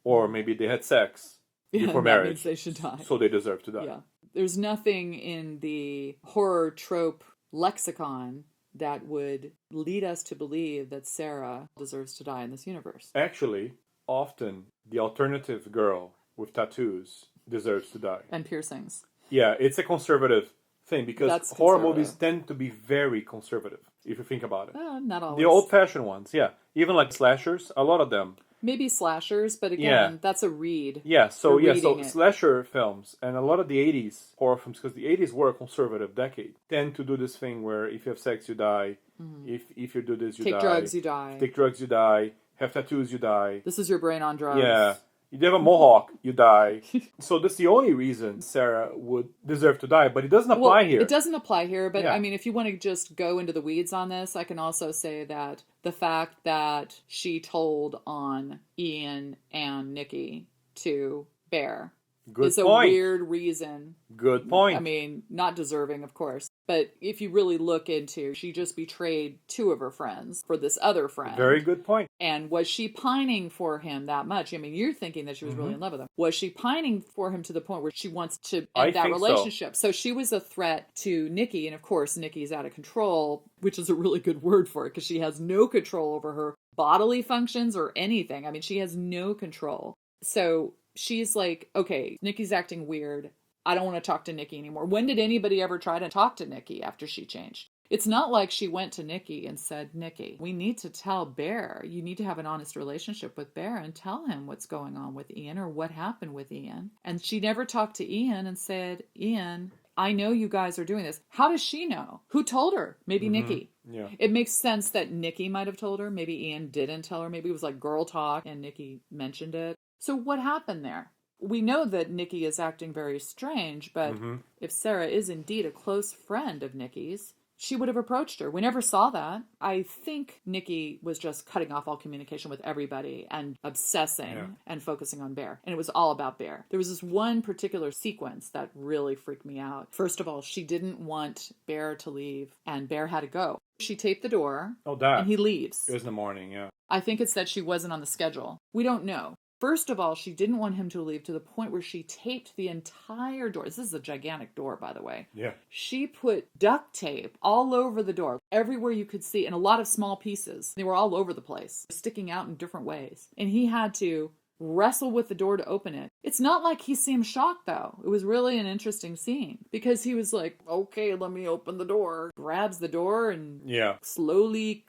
Or maybe they had sex before marriage. Means they should die. So they deserve to die. Yeah. There's nothing in the horror trope lexicon that would lead us to believe that Sarah deserves to die in this universe. Actually, often the alternative girl with tattoos deserves to die. And piercings. Yeah, it's a conservative thing because horror movies tend to be very conservative, if you think about it. Not always. The old-fashioned ones, yeah. Even like slashers, a lot of them. Maybe slashers, but again, that's a read. Yeah, so slasher films and a lot of the 80s horror films, because the 80s were a conservative decade, tend to do this thing where if you have sex, you die. Mm-hmm. If you do this, you die. Take drugs, you die. Take drugs, you die. Have tattoos, you die. This is your brain on drugs. Yeah. You have a mohawk, you die. So that's the only reason Sarah would deserve to die, but it doesn't apply here. It doesn't apply here, but Yeah. I mean, if you want to just go into the weeds on this, I can also say that the fact that she told on Ian and Nikki to Bear is a weird reason. Good point. I mean, not deserving, of course. But if you really look into, she just betrayed two of her friends for this other friend. Very good point. And was she pining for him that much? I mean, you're thinking that she was really in love with him. Was she pining for him to the point where she wants to end that relationship? So she was a threat to Nikki. And of course, Nikki's out of control, which is a really good word for it because she has no control over her bodily functions or anything. I mean, she has no control. So she's like, okay, Nikki's acting weird. I don't want to talk to Nikki anymore. When did anybody ever try to talk to Nikki after she changed? It's not like she went to Nikki and said, Nikki, we need to tell Bear. You need to have an honest relationship with Bear and tell him what's going on with Ian or what happened with Ian. And she never talked to Ian and said, Ian, I know you guys are doing this. How does she know? Who told her? Maybe Nikki. Yeah. It makes sense that Nikki might have told her. Maybe Ian didn't tell her. Maybe it was like girl talk and Nikki mentioned it. So what happened there? We know that Nikki is acting very strange, but if Sarah is indeed a close friend of Nikki's, she would have approached her. We never saw that. I think Nikki was just cutting off all communication with everybody and obsessing and focusing on Bear. And it was all about Bear. There was this one particular sequence that really freaked me out. First of all, she didn't want Bear to leave, and Bear had to go. She taped the door, and he leaves. It was in the morning, yeah. I think it's that she wasn't on the schedule. We don't know. First of all, she didn't want him to leave to the point where she taped the entire door. This is a gigantic door, by the way. Yeah. She put duct tape all over the door, everywhere you could see, and a lot of small pieces. They were all over the place, sticking out in different ways. And he had to wrestle with the door to open it. It's not like he seemed shocked, though. It was really an interesting scene because he was like, okay, let me open the door. Grabs the door and slowly...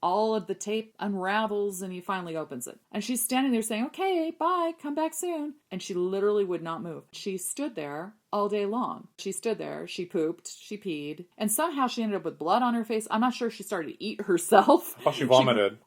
all of the tape unravels and he finally opens it. And she's standing there saying, okay, bye, come back soon. And she literally would not move. She stood there all day long. She stood there, she pooped, she peed, and somehow she ended up with blood on her face. I'm not sure if she started to eat herself. Oh, she vomited.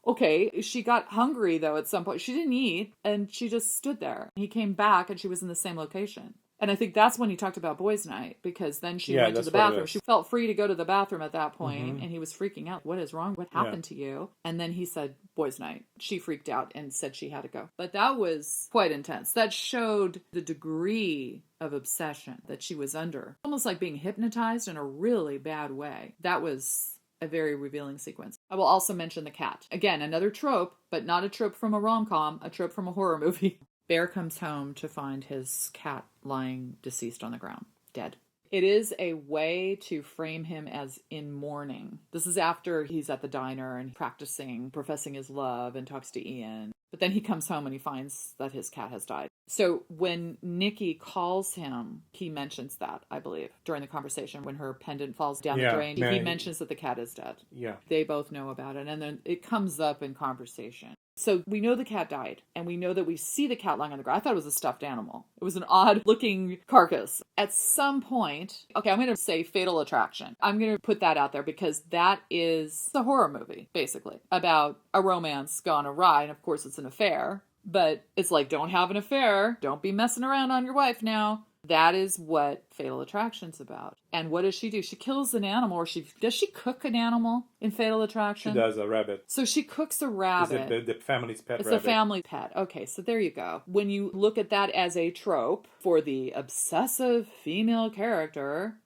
She got hungry though at some point. She didn't eat and she just stood there. He came back and she was in the same location. And I think that's when he talked about boys' night, because then she went to the bathroom. She felt free to go to the bathroom at that point, and he was freaking out. What is wrong? What happened to you? And then he said, boys' night. She freaked out and said she had to go. But that was quite intense. That showed the degree of obsession that she was under. Almost like being hypnotized in a really bad way. That was a very revealing sequence. I will also mention the cat. Again, another trope, but not a trope from a rom-com, a trope from a horror movie. Bear comes home to find his cat lying deceased on the ground, dead. It is a way to frame him as in mourning. This is after he's at the diner and practicing, professing his love, and talks to Ian. But then he comes home and he finds that his cat has died. So when Nikki calls him, he mentions that, I believe, during the conversation when her pendant falls down the drain. He mentions that the cat is dead. Yeah. They both know about it. And then it comes up in conversation. So we know the cat died, and we know that we see the cat lying on the ground. I thought it was a stuffed animal. It was an odd-looking carcass. At some point, okay, I'm going to say Fatal Attraction. I'm going to put that out there because that is a horror movie, basically, about a romance gone awry, and of course it's an affair. But it's like, don't have an affair. Don't be messing around on your wife now. That is what Fatal Attraction's about. And what does she do? She kills an animal, or does she cook an animal in Fatal Attraction? She does, a rabbit. So she cooks a rabbit. It's the family's pet It's rabbit. It's a family pet. Okay, so there you go. When you look at that as a trope for the obsessive female character,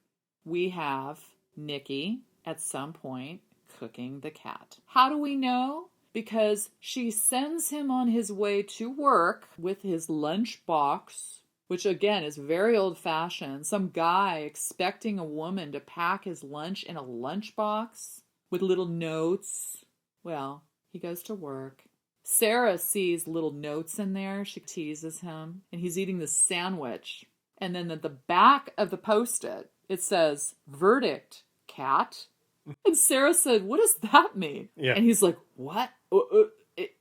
we have Nikki at some point cooking the cat. How do we know? Because she sends him on his way to work with his lunch box, which again is very old-fashioned. Some guy expecting a woman to pack his lunch in a lunchbox with little notes. Well, he goes to work. Sarah sees little notes in there. She teases him, and he's eating the sandwich. And then at the back of the Post-it, it says, "Verdict, cat." And Sarah said, "What does that mean?" Yeah. And he's like, "What?"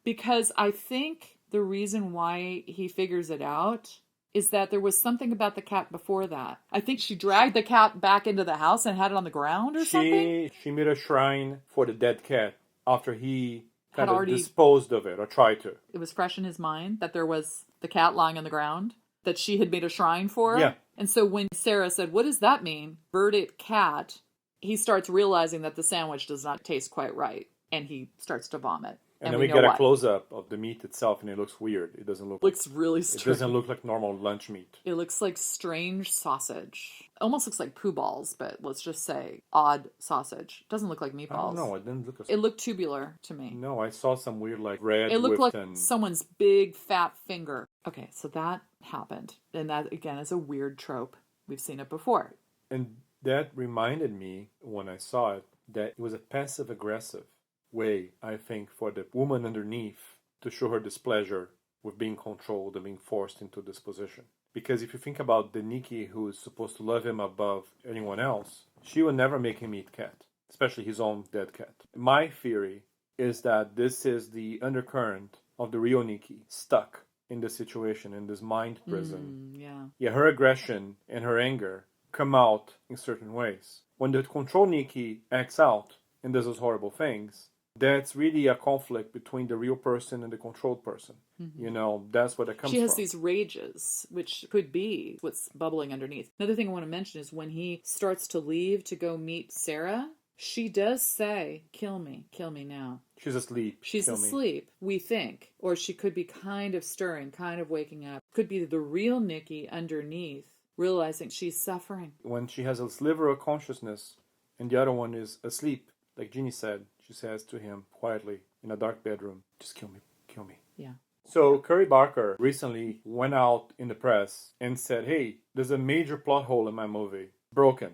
Because I think the reason why he figures it out is that there was something about the cat before that. I think she dragged the cat back into the house and had it on the ground or something. She made a shrine for the dead cat after he had already disposed of it or tried to. It was fresh in his mind that there was the cat lying on the ground that she had made a shrine for. Yeah. And so when Sarah said, "What does that mean? Birded cat," he starts realizing that the sandwich does not taste quite right. And he starts to vomit. And then we get a close-up of the meat itself, and it looks weird. It doesn't look looks really strange. It doesn't look like normal lunch meat. It looks like strange sausage. Almost looks like poo balls, but let's just say odd sausage. It doesn't look like meatballs. I don't know. It didn't look. It looked tubular to me. No, I saw some weird like red. It looked like someone's big fat finger. Okay, so that happened, and that again is a weird trope. We've seen it before. And that reminded me when I saw it that it was a passive-aggressive way, I think, for the woman underneath to show her displeasure with being controlled and being forced into this position. Because if you think about the Nikki who is supposed to love him above anyone else, she would never make him eat cat, especially his own dead cat. My theory is that this is the undercurrent of the real Nikki, stuck in this situation, in this mind prison. Yeah, her aggression and her anger come out in certain ways. When the control Nikki acts out and does those horrible things, that's really a conflict between the real person and the controlled person. You know, that's what it comes from. She has these rages, which could be what's bubbling underneath. Another thing I want to mention is when he starts to leave to go meet Sarah, she does say, kill me now. She's asleep. She's asleep, we think. Or she could be kind of stirring, kind of waking up. Could be the real Nikki underneath, realizing she's suffering. When she has a sliver of consciousness and the other one is asleep, like Jeannie said, she says to him quietly in a dark bedroom, just kill me. Yeah. So Curry Barker recently went out in the press and said, hey, there's a major plot hole in my movie. Broken.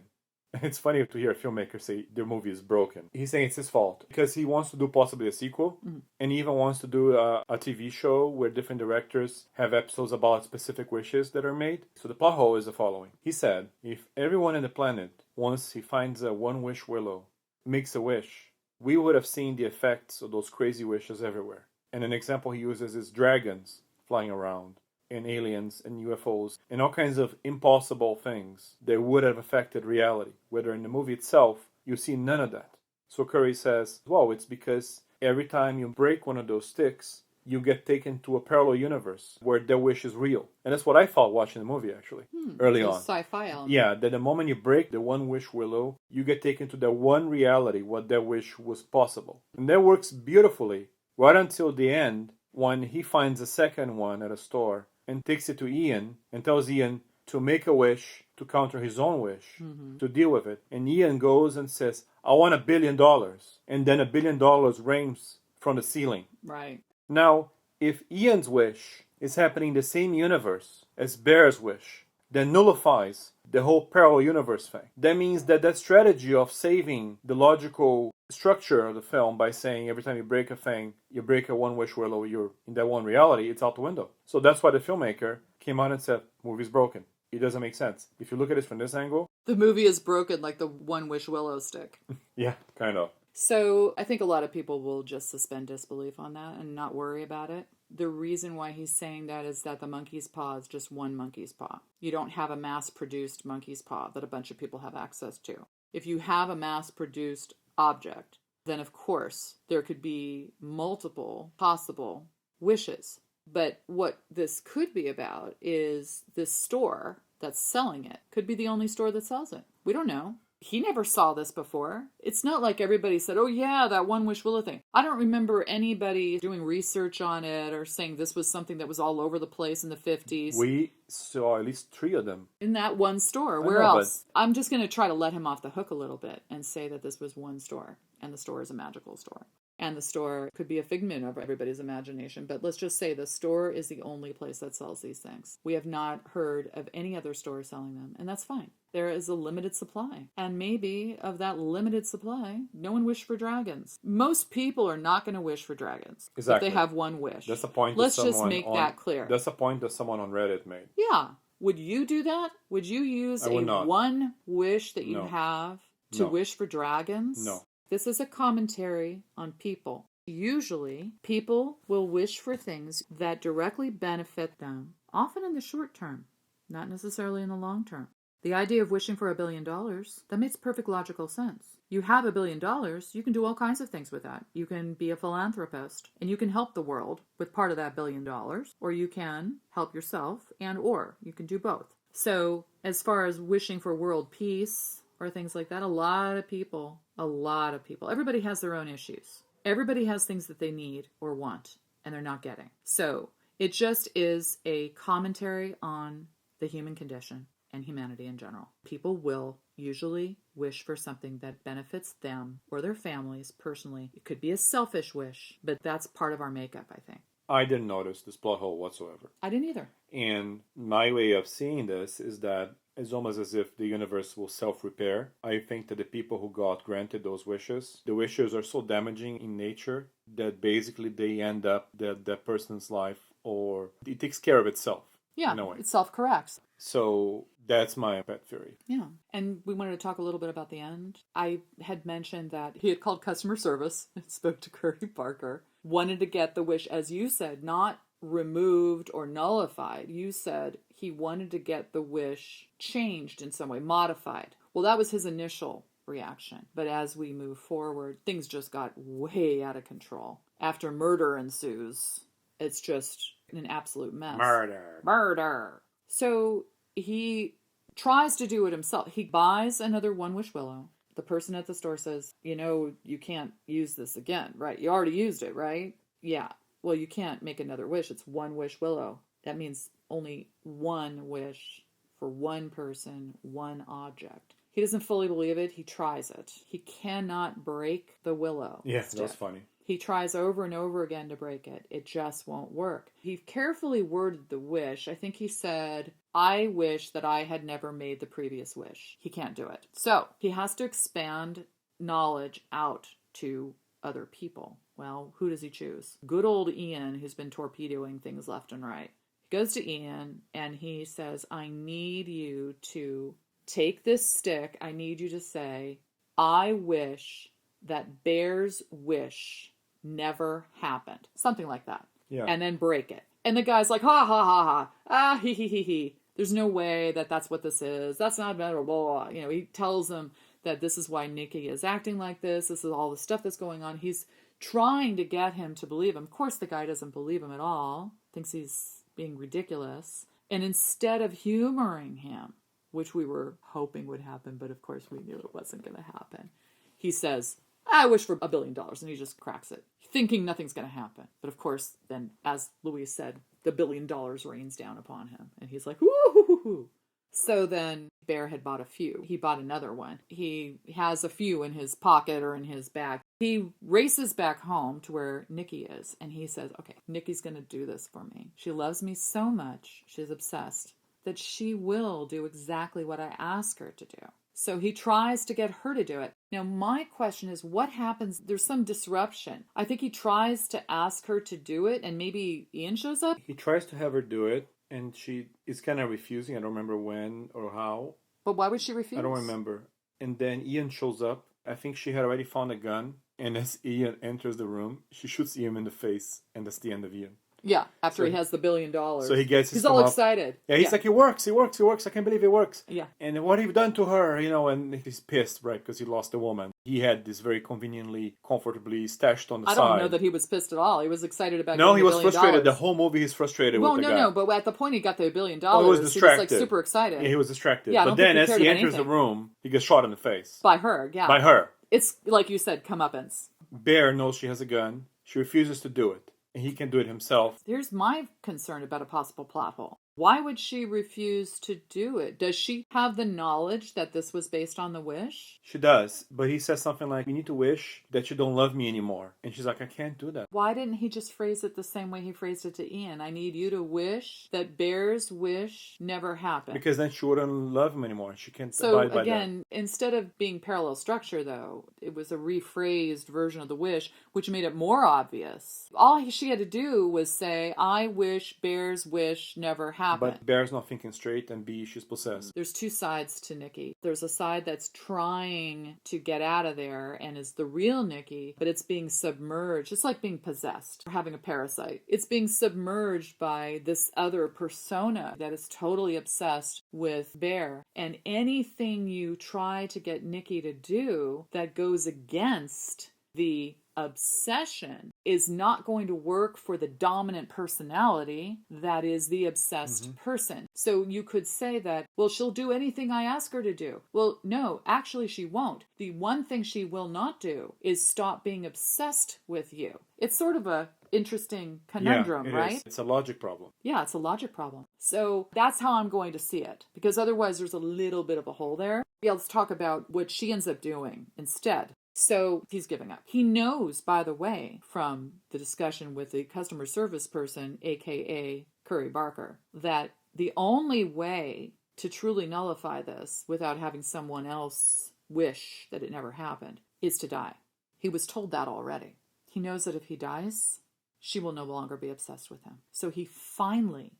It's funny to hear a filmmaker say their movie is broken. He's saying it's his fault because he wants to do possibly a sequel, and he even wants to do a TV show where different directors have episodes about specific wishes that are made. So the plot hole is the following. He said, if everyone on the planet, once he finds a one-wish willow, makes a wish, we would have seen the effects of those crazy wishes everywhere. And an example he uses is dragons flying around, and aliens and UFOs, and all kinds of impossible things that would have affected reality. Whether in the movie itself, you see none of that. So Curry says, well, it's because every time you break one of those sticks, you get taken to a parallel universe where their wish is real. And that's what I thought watching the movie, actually, early on. Sci-fi element. Yeah, that the moment you break the one wish willow, you get taken to the one reality, what their wish was possible. And that works beautifully right until the end, when he finds a second one at a store and takes it to Ian and tells Ian to make a wish to counter his own wish, to deal with it. And Ian goes and says, I want $1 billion. And then $1 billion rains from the ceiling. Right. Now, if Ian's wish is happening in the same universe as Bear's wish, then nullifies the whole parallel universe thing. That means that that strategy of saving the logical structure of the film by saying every time you break a thing, you break a one-wish willow, you're in that one reality, it's out the window. So that's why the filmmaker came out and said, movie's broken. It doesn't make sense. If you look at it from this angle... The movie is broken like the one-wish willow stick. Yeah, kind of. So I think a lot of people will just suspend disbelief on that and not worry about it. The reason why he's saying that is that the monkey's paw is just one monkey's paw. You don't have a mass-produced monkey's paw that a bunch of people have access to. If you have a mass-produced object, then of course there could be multiple possible wishes. But what this could be about is this store that's selling it could be the only store that sells it. We don't know. He never saw this before. It's not like everybody said, oh yeah, that one wish willow thing. I don't remember anybody doing research on it or saying this was something that was all over the place in the 50s. We saw at least 3 of them. In that one store. Where else? I'm just going to try to let him off the hook a little bit and say that this was one store. And the store is a magical store. And the store could be a figment of everybody's imagination. But let's just say the store is the only place that sells these things. We have not heard of any other store selling them. And that's fine. There is a limited supply. And maybe of that limited supply, no one wished for dragons. Most people are not going to wish for dragons. Exactly. If they have one wish. That's a point Let's just make that clear. That's a point that someone on Reddit made. Yeah. Would you do that? Would you use one wish that you have to wish for dragons? No. This is a commentary on people. Usually, people will wish for things that directly benefit them, often in the short term, not necessarily in the long term. The idea of wishing for $1 billion, that makes perfect logical sense. You have $1 billion, you can do all kinds of things with that. You can be a philanthropist, and you can help the world with part of that $1 billion, or you can help yourself, or you can do both. So as far as wishing for world peace or things like that, a lot of people, everybody has their own issues. Everybody has things that they need or want, and they're not getting. So it just is a commentary on the human condition and humanity in general. People will usually wish for something that benefits them or their families personally. It could be a selfish wish, but that's part of our makeup, I think. I didn't notice this plot hole whatsoever. I didn't either. And my way of seeing this is that it's almost as if the universe will self-repair. I think that the people who got granted those wishes, the wishes are so damaging in nature that basically they end up that person's life, or it takes care of itself. Yeah, in a way. It self-corrects. So that's my pet theory. Yeah. And we wanted to talk a little bit about the end. I had mentioned that he had called customer service and spoke to Curry Barker, wanted to get the wish, as you said, not removed or nullified. You said he wanted to get the wish changed in some way, modified. Well, that was his initial reaction. But as we move forward, things just got way out of control. After murder ensues, it's just an absolute mess. Murder. So he tries to do it himself. He buys another One Wish Willow. The person at the store says, you can't use this again, right? You already used it, right? Yeah. Well, you can't make another wish. It's One Wish Willow. That means only one wish for one person, one object. He doesn't fully believe it. He tries it. He cannot break the willow. Yeah, that's funny. He tries over and over again to break it. It just won't work. He carefully worded the wish. I think he said, I wish that I had never made the previous wish. He can't do it. So he has to expand knowledge out to other people. Well, who does he choose? Good old Ian, who's been torpedoing things left and right. He goes to Ian and he says, I need you to take this stick. I need you to say, I wish that Bear's wish never happened. Something like that. Yeah. And then break it. And the guy's like, ha, ha, ha, ha. Ah, he, he, he, he. There's no way that that's what this is. That's not better, blah, blah. He tells them that this is why Nikki is acting like this. This is all the stuff that's going on. He's trying to get him to believe him. Of course, the guy doesn't believe him at all. Thinks he's being ridiculous. And instead of humoring him, which we were hoping would happen, but of course we knew it wasn't going to happen, he says, I wish for $1 billion, and he just cracks it, thinking nothing's going to happen. But of course, then, as Louise said, the $1 billion rains down upon him, and he's like, woo-hoo-hoo-hoo. So then Bear had bought a few. He bought another one. He has a few in his pocket or in his bag. He races back home to where Nikki is, and he says, okay, Nikki's going to do this for me. She loves me so much, she's obsessed, that she will do exactly what I ask her to do. So he tries to get her to do it. Now, my question is, what happens? There's some disruption. I think he tries to ask her to do it, and maybe Ian shows up. He tries to have her do it, and she is kind of refusing. I don't remember when or how. But why would she refuse? I don't remember. And then Ian shows up. I think she had already found a gun. And as Ian enters the room, she shoots Ian in the face, and that's the end of Ian. Yeah, after he has the $1 billion. So he gets his He's all excited. Yeah, he's like, it works. I can't believe it works. Yeah. And what have you done to her? And he's pissed, right, because he lost the woman. He had this very conveniently, comfortably stashed on the side. I don't know that he was pissed at all. He was excited about No, he was $1 billion. frustrated. The whole movie he's frustrated with the guy. No, but at the point he got the $1 billion, he was distracted. He was super excited. Yeah, he was distracted. Yeah, but then as he enters the room, he gets shot in the face. By her, yeah. By her. It's, like you said, comeuppance. Bear knows she has a gun. She refuses to do it. And he can do it himself. Here's my concern about a possible plot hole. Why would she refuse to do it? Does she have the knowledge that this was based on the wish? She does, but he says something like, you need to wish that you don't love me anymore. And she's like, I can't do that. Why didn't he just phrase it the same way he phrased it to Ian? I need you to wish that Bear's wish never happened. Because then she wouldn't love him anymore. She can't so abide by again, instead of being parallel structure, though, it was a rephrased version of the wish, which made it more obvious. All she had to do was say, I wish Bear's wish never happened. happen. But Bear's not thinking straight, and B, she's possessed. There's two sides to Nikki. There's a side that's trying to get out of there and is the real Nikki, but it's being submerged. It's like being possessed or having a parasite. It's being submerged by this other persona that is totally obsessed with Bear. And anything you try to get Nikki to do that goes against the obsession is not going to work for the dominant personality that is the obsessed person. So you could say that, well, she'll do anything I ask her to do. Well, no, actually she won't. The one thing she will not do is stop being obsessed with you. It's sort of a interesting conundrum, right? It's a logic problem. Yeah, it's a logic problem. So that's how I'm going to see it, because otherwise there's a little bit of a hole there. Yeah, let's talk about what she ends up doing instead. So he's giving up. He knows, by the way, from the discussion with the customer service person, aka Curry Barker, that the only way to truly nullify this without having someone else wish that it never happened is to die. He was told that already. He knows that if he dies, she will no longer be obsessed with him. So he finally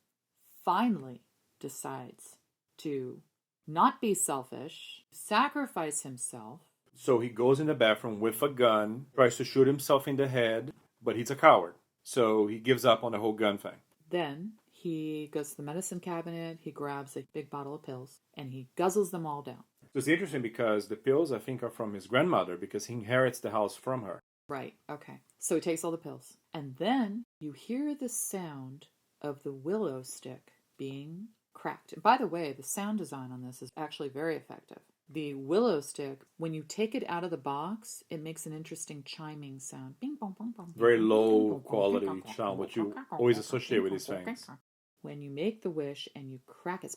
decides to not be selfish, sacrifice himself. So he goes in the bathroom with a gun, tries to shoot himself in the head, but he's a coward. So he gives up on the whole gun thing. Then he goes to the medicine cabinet, he grabs a big bottle of pills, and he guzzles them all down. So it's interesting because the pills, I think, are from his grandmother because he inherits the house from her. Right, okay. So he takes all the pills. And then you hear the sound of the willow stick being cracked. And by the way, the sound design on this is actually very effective. The willow stick, when you take it out of the box, it makes an interesting chiming sound. Bing, bong, bong, bong, Very bing, low bong, quality bong, bong, sound, bong, which you bong, always bong, associate bong, with these bong, things. bong. When you make the wish and you crack, it's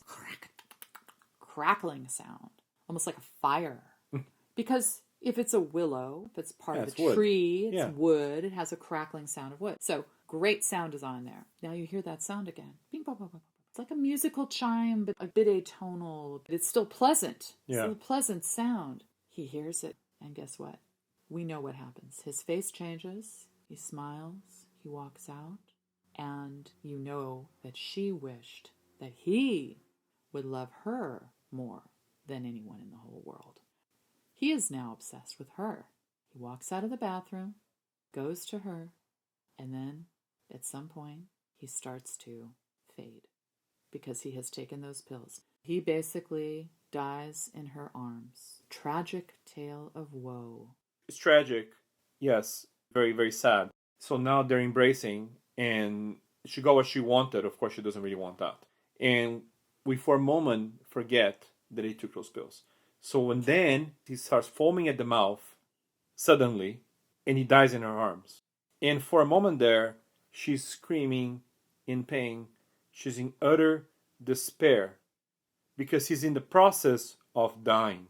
crackling sound, almost like a fire. Because if it's a willow, if it's part of a wood. tree, it's wood, it has a crackling sound of wood. So great sound design there. Now you hear that sound again. Bing, bong, bong, bong. It's like a musical chime, but a bit atonal. But it's still pleasant. It's still a pleasant sound. He hears it, and guess what? We know what happens. His face changes, he smiles, he walks out, and you know that she wished that he would love her more than anyone in the whole world. He is now obsessed with her. He walks out of the bathroom, goes to her, and then, at some point, he starts to fade because he has taken those pills. He basically dies in her arms. Tragic tale of woe. It's tragic. Yes. Very, very sad. So now they're embracing, and she got what she wanted. Of course, she doesn't really want that. And we, for a moment, forget that he took those pills. So when then he starts foaming at the mouth, suddenly, and he dies in her arms. And for a moment there, she's screaming in pain. She's in utter despair because he's in the process of dying.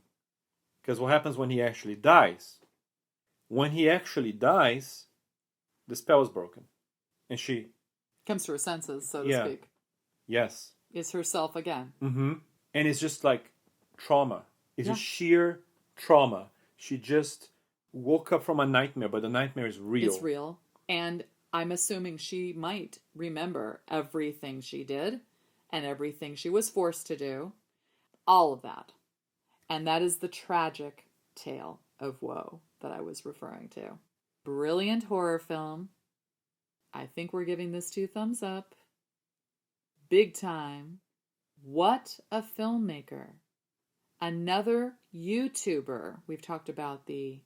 Because what happens when he actually dies? When he actually dies, the spell is broken. And she comes to her senses, so to speak. Yes. Is herself again. Mm-hmm. And it's just like trauma. It's a sheer trauma. She just woke up from a nightmare, but the nightmare is real. It's real. And I'm assuming she might remember everything she did and everything she was forced to do. All of that. And that is the tragic tale of woe that I was referring to. Brilliant horror film. I think we're giving this 2 thumbs up. Big time. What a filmmaker. Another YouTuber. We've talked about the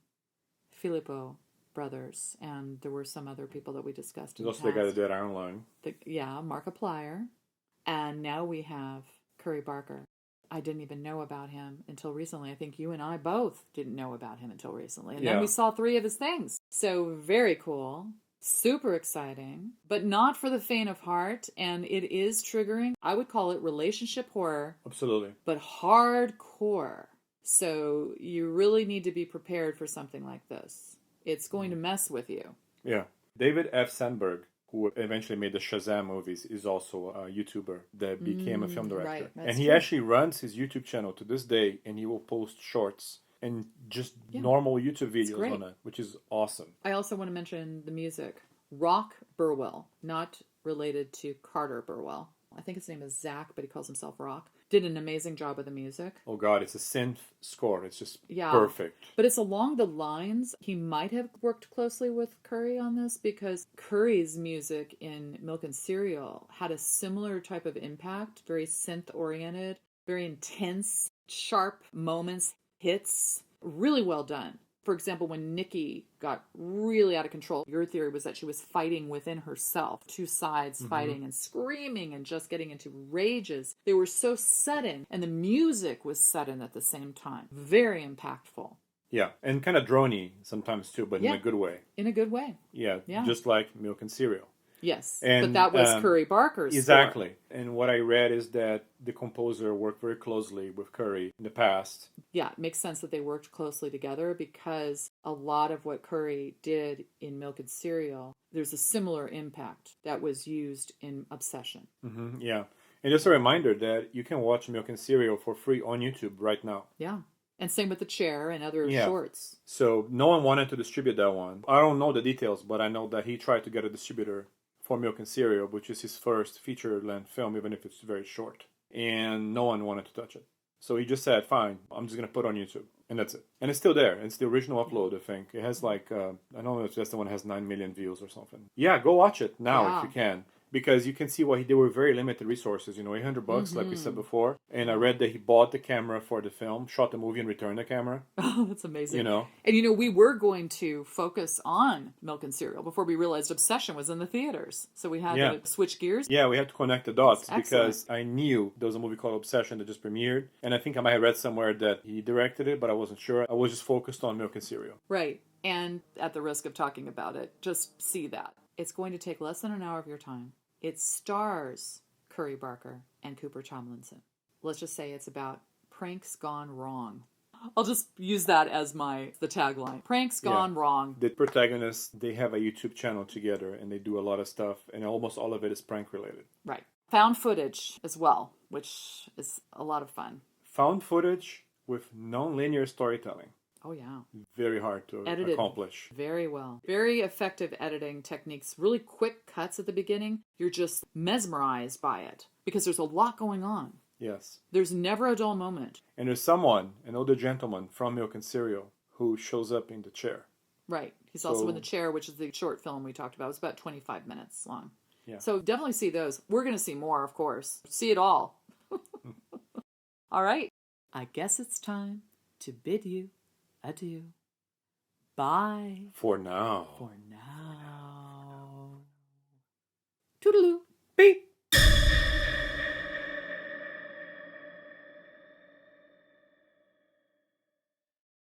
Filippo brothers, and there were some other people that we discussed in the past. Also, the guy that did Iron Lung. Markiplier. And now we have Curry Barker. I didn't even know about him until recently. I think you and I both didn't know about him until recently. And then we saw 3 of his things. So very cool. Super exciting. But not for the faint of heart. And it is triggering. I would call it relationship horror. Absolutely. But hardcore. So you really need to be prepared for something like this. It's going to mess with you. Yeah. David F. Sandberg, who eventually made the Shazam movies, is also a YouTuber that became a film director. Right, and he actually runs his YouTube channel to this day, and he will post shorts and just normal YouTube videos on it, which is awesome. I also want to mention the music. Rock Burwell, not related to Carter Burwell. I think his name is Zach, but he calls himself Rock, did an amazing job with the music. Oh God, it's a synth score. It's just Yeah. perfect. But it's along the lines, he might have worked closely with Curry on this because Curry's music in Milk and Cereal had a similar type of impact, very synth-oriented, very intense, sharp moments, hits, really well done. For example, when Nikki got really out of control, your theory was that she was fighting within herself, two sides fighting and screaming and just getting into rages. They were so sudden, and the music was sudden at the same time. Very impactful. Yeah, and kind of droney sometimes too, but in Yeah. a good way. In a good way. Yeah, Yeah. just like Milk and Cereal. Yes, And, but that was Curry Barker's exactly. And what I read is that the composer worked very closely with Curry in the past. Yeah, it makes sense that they worked closely together because a lot of what Curry did in Milk and Cereal, there's a similar impact that was used in Obsession. Yeah. And just a reminder that you can watch Milk and Cereal for free on YouTube right now. Yeah. And same with The Chair and other shorts. So no one wanted to distribute that one. I don't know the details, but I know that he tried to get a distributor for Milk and Cereal, which is his first feature-length film, even if it's very short. And no one wanted to touch it. So he just said, fine, I'm just going to put it on YouTube. And that's it. And it's still there. It's the original upload, I think. It has like, I don't know if that's the one that has 9 million views or something. Yeah, go watch it now if you can. Because you can see what he did with very limited resources, $800 like we said before. And I read that he bought the camera for the film, shot the movie and returned the camera. Oh, that's amazing. And we were going to focus on Milk and Cereal before we realized Obsession was in the theaters. So we had to switch gears. Yeah, we had to connect the dots because I knew there was a movie called Obsession that just premiered. And I think I might have read somewhere that he directed it, but I wasn't sure. I was just focused on Milk and Cereal. Right. And at the risk of talking about it, just see that. It's going to take less than an hour of your time. It stars Curry Barker and Cooper Tomlinson. Let's just say it's about pranks gone wrong. I'll just use that as the tagline. Pranks gone wrong. The protagonists, they have a YouTube channel together and they do a lot of stuff and almost all of it is prank related. Right. Found footage as well, which is a lot of fun. Found footage with non-linear storytelling. Oh, yeah. Very hard to accomplish. Very well. Very effective editing techniques. Really quick cuts at the beginning. You're just mesmerized by it because there's a lot going on. Yes. There's never a dull moment. And there's someone, an older gentleman from Milk and Cereal, who shows up in the chair. Right. He's also in The Chair, which is the short film we talked about. It was about 25 minutes long. Yeah. So definitely see those. We're going to see more, of course. See it all. All right. I guess it's time to bid you adieu. Bye. For now. For now. Toodaloo. Beep.